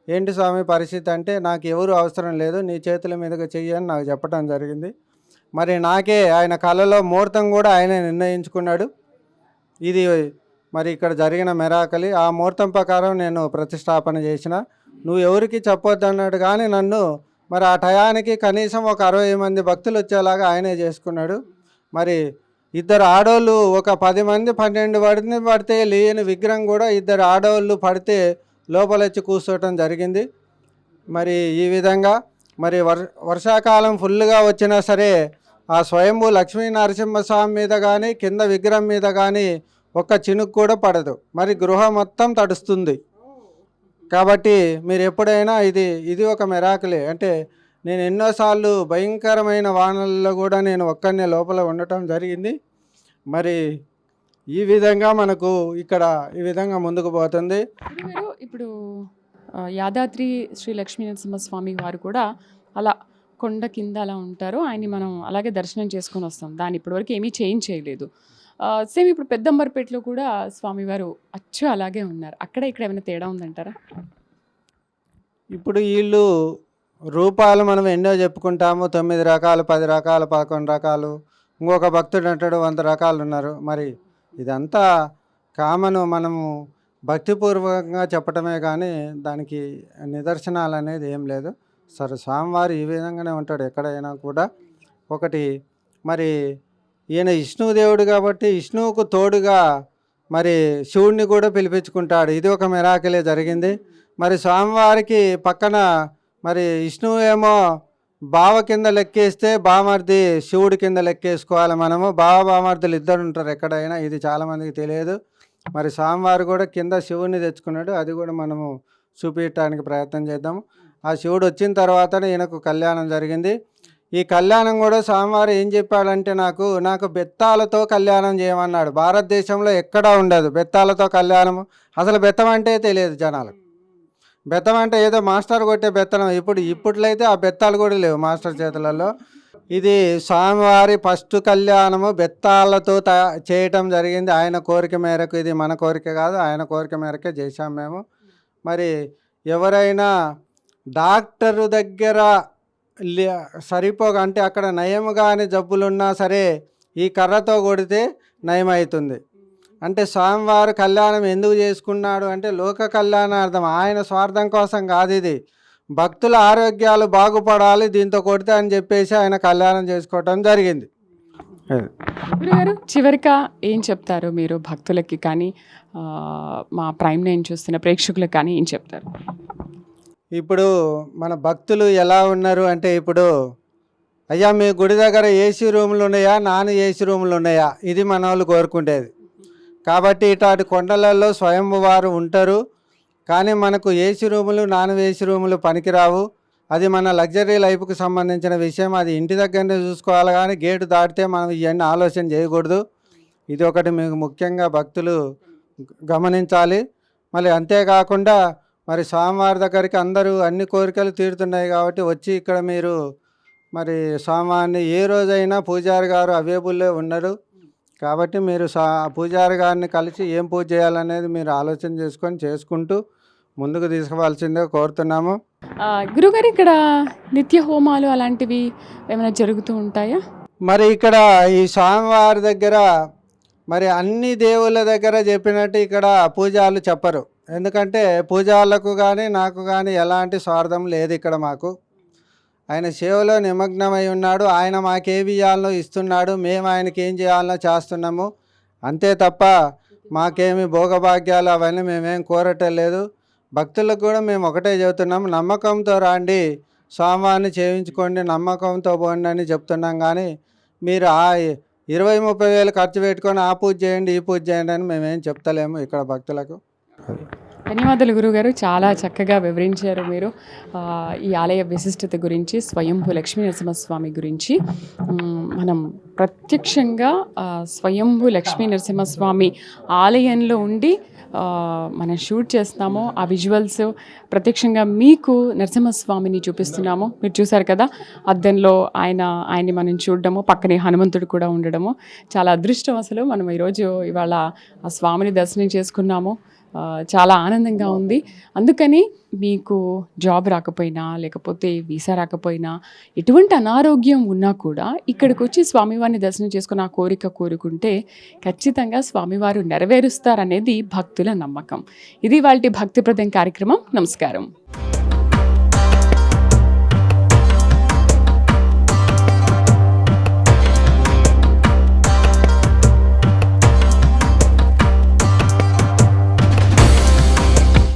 ఏంటి స్వామి పరిస్థితి అంటే, నాకు ఎవరు అవసరం లేదు, నీ చేతుల మీదుగా చెయ్యి అని నాకు చెప్పడం జరిగింది. మరి నాకే ఆయన కళలో ముహూర్తం కూడా ఆయనే నిర్ణయించుకున్నాడు. ఇది మరి ఇక్కడ జరిగిన మెరాకలి. ఆ ముహూర్తం ప్రకారం నేను ప్రతిష్టాపన చేసిన. నువ్వు ఎవరికి చెప్పొద్దు అన్నాడు, కానీ నన్ను మరి ఆ టయానికి కనీసం ఒక 60 మంది భక్తులు వచ్చేలాగా ఆయనే చేసుకున్నాడు. మరి ఇద్దరు ఆడోళ్ళు, ఒక 10 మంది 12 మంది పడితే లేని విగ్రహం కూడా ఇద్దరు ఆడవాళ్ళు పడితే లోపల వచ్చి కూర్చోవటం జరిగింది. మరి ఈ విధంగా మరి వర్షాకాలం ఫుల్గా వచ్చినా సరే ఆ స్వయంభూ లక్ష్మీ నరసింహస్వామి మీద కానీ కింద విగ్రహం మీద కానీ ఒక్క చినుకు కూడా పడదు. మరి గృహం మొత్తం తడుస్తుంది. కాబట్టి మీరు ఎప్పుడైనా ఇది ఒక మెరాకిలే. అంటే నేను ఎన్నోసార్లు భయంకరమైన వానల్లో కూడా నేను ఒక్కనే లోపల ఉండటం జరిగింది. మరి ఈ విధంగా మనకు ఇక్కడ ఈ విధంగా ముందుకు పోతుంది. గురుగారు, ఇప్పుడు యాదాద్రి శ్రీ లక్ష్మీనరసింహస్వామి వారు కూడా అలా కొండ కింద అలా ఉంటారు. ఆయన్ని మనం అలాగే దర్శనం చేసుకొని వస్తాం. దాన్ని ఇప్పటివరకు ఏమీ చేంజ్ చేయలేదు. సేమ్ ఇప్పుడు పెద్దంబర్పేటలో కూడా స్వామివారు అచ్చు అలాగే ఉన్నారు. అక్కడ ఇక్కడ ఏమైనా తేడా ఉందంటారా? ఇప్పుడు వీళ్ళు రూపాలు మనం ఎన్నో చెప్పుకుంటాము, 9 రకాలు, 10 రకాలు, 11 రకాలు, ఇంకొక భక్తుడు అంటాడు 100 రకాలు ఉన్నారు. మరి ఇదంతా కామను, మనము భక్తిపూర్వకంగా చెప్పటమే కానీ దానికి నిదర్శనాలు అనేది ఏం లేదు. సరే, స్వామివారు ఈ విధంగానే ఉంటాడు ఎక్కడైనా కూడా. ఒకటి మరి ఈయన విష్ణుదేవుడు కాబట్టి విష్ణువుకు తోడుగా మరి శివుడిని కూడా పిలిపించుకుంటాడు. ఇది ఒక మిరాకిలే జరిగింది. మరి స్వామివారికి పక్కన మరి విష్ణువు ఏమో బావ కింద లెక్కేస్తే బామర్ది శివుడి కింద లెక్కేసుకోవాలి. మనము బామర్దులు ఇద్దరు ఉంటారు ఎక్కడైనా, ఇది చాలామందికి తెలియదు. మరి స్వామివారు కూడా కింద శివుడిని తెచ్చుకున్నాడు. అది కూడా మనము చూపించడానికి ప్రయత్నం చేద్దాము. ఆ శివుడు వచ్చిన తర్వాతనే ఈయనకు కళ్యాణం జరిగింది. ఈ కళ్యాణం కూడా స్వామివారు ఏం చెప్పాడంటే, నాకు బెత్తాలతో కళ్యాణం చేయమన్నాడు. భారతదేశంలో ఎక్కడా ఉండదు బెత్తాలతో కళ్యాణము. అసలు బెత్తం అంటే తెలియదు జనాలకు. బెత్తం అంటే ఏదో మాస్టర్ కొట్టే బెత్తనం. ఇప్పట్లో అయితే ఆ బెత్తాలు కూడా లేవు మాస్టర్ చేతులలో. ఇది స్వామివారి ఫస్ట్ కళ్యాణము బెత్తాలతో చేయటం జరిగింది. ఆయన కోరిక మేరకు. ఇది మన కోరిక కాదు, ఆయన కోరిక మేరకే చేశాం మేము. మరి ఎవరైనా డాక్టరు దగ్గర సరిపోగా అంటే అక్కడ నయం కాని జబ్బులున్నా సరే ఈ కర్రతో కొడితే నయం అవుతుంది. అంటే స్వామివారు కళ్యాణం ఎందుకు చేసుకున్నాడు అంటే లోక కళ్యాణార్థం, ఆయన స్వార్థం కోసం కాదు. ఇది భక్తుల ఆరోగ్యాలు బాగుపడాలి దీంతో కొడితే అని చెప్పేసి ఆయన కళ్యాణం చేసుకోవటం జరిగింది. గురుగారు, చివరిగా ఏం చెప్తారు మీరు భక్తులకి కానీ మా ప్రైమ్ నైన్ చూస్తున్న ప్రేక్షకులకు కానీ ఏం చెప్తారు? ఇప్పుడు మన భక్తులు ఎలా ఉన్నారు అంటే, ఇప్పుడు అయ్యా మీ గుడి దగ్గర ఏసీ రూములు ఉన్నాయా, నాన్ ఏసీ రూములు ఉన్నాయా, ఇది మన వాళ్ళు కోరుకుంటేది. కాబట్టి ఇట్లాంటి కొండలలో స్వయంవారు ఉంటారు. కానీ మనకు ఏసీ రూములు నాన్ ఏసీ రూములు పనికిరావు. అది మన లగ్జరీ లైఫ్కి సంబంధించిన విషయం. అది ఇంటి దగ్గరనే చూసుకోవాలి, కానీ గేటు దాటితే మనం ఇవన్నీ ఆలోచన చేయకూడదు. ఇది ఒకటి మీకు ముఖ్యంగా భక్తులు గమనించాలి. మళ్ళీ అంతేకాకుండా మరి స్వామివారి దగ్గరికి అందరూ అన్ని కోరికలు తీరుతున్నాయి కాబట్టి వచ్చి ఇక్కడ మీరు మరి స్వామివారిని ఏ రోజైనా పూజారి గారు అవైలబుల్లో ఉన్నారు. కాబట్టి మీరు పూజారి గారిని కలిసి ఏం పూజ చేయాలనేది మీరు ఆలోచన చేసుకుంటూ ముందుకు తీసుకోవాల్సిందే కోరుతున్నాము. గురుగారు, ఇక్కడ నిత్య హోమాలు అలాంటివి ఏమైనా జరుగుతూ ఉంటాయా? మరి ఇక్కడ ఈ స్వామివారి దగ్గర మరి అన్ని దేవుళ్ళ దగ్గర చెప్పినట్టు ఇక్కడ పూజలు చెప్పరు. ఎందుకంటే పూజలకు కానీ నాకు కానీ ఎలాంటి స్వార్థం లేదు. ఇక్కడ మాకు ఆయన సేవలో నిమగ్నమై ఉన్నాడు. ఆయన మాకేమి ఇవ్వాలనో ఇస్తున్నాడు, మేము ఆయనకి ఏం చేయాలనో చేస్తున్నాము. అంతే తప్ప మాకేమి భోగభాగ్యాలు అవన్నీ మేమేం కోరటం లేదు. భక్తులకు కూడా మేము ఒకటే చెబుతున్నాము, నమ్మకంతో రాండి, స్వామివారిని చేయించుకోండి, నమ్మకంతో పోండి అని చెప్తున్నాం. కానీ మీరు 20-30 వేలు ఖర్చు పెట్టుకొని ఆ పూజ చేయండి ఈ పూజ చేయండి అని మేమేం చెప్తలేము ఇక్కడ భక్తులకు. ధన్యవాదాలు గురుగారు, చాలా చక్కగా వివరించారు మీరు ఈ ఆలయ విశిష్టత గురించి, స్వయంభూ లక్ష్మీ నరసింహస్వామి గురించి. మనం ప్రత్యక్షంగా స్వయంభూ లక్ష్మీ నరసింహస్వామి ఆలయంలో ఉండి మనం షూట్ చేస్తున్నాము. ఆ విజువల్స్ ప్రత్యక్షంగా మీకు నరసింహస్వామిని చూపిస్తున్నాము. మీరు చూసారు కదా, అద్దంలో ఆయన్ని మనం చూడడము, పక్కనే హనుమంతుడు కూడా ఉండడము చాలా అదృష్టం. అసలు మనం ఇవాళ ఆ స్వామిని దర్శనం చేసుకున్నాము. చాలా ఆనందంగా ఉంది. అందుకని మీకు జాబ్ రాకపోయినా, లేకపోతే వీసా రాకపోయినా, ఎటువంటి అనారోగ్యం ఉన్నా కూడా ఇక్కడికి వచ్చి స్వామివారిని దర్శనం చేసుకుని ఆ కోరిక కోరుకుంటే ఖచ్చితంగా స్వామివారు నెరవేరుస్తారనేది భక్తుల నమ్మకం. ఇది వాళ్ళ భక్తిప్రదం కార్యక్రమం. నమస్కారం.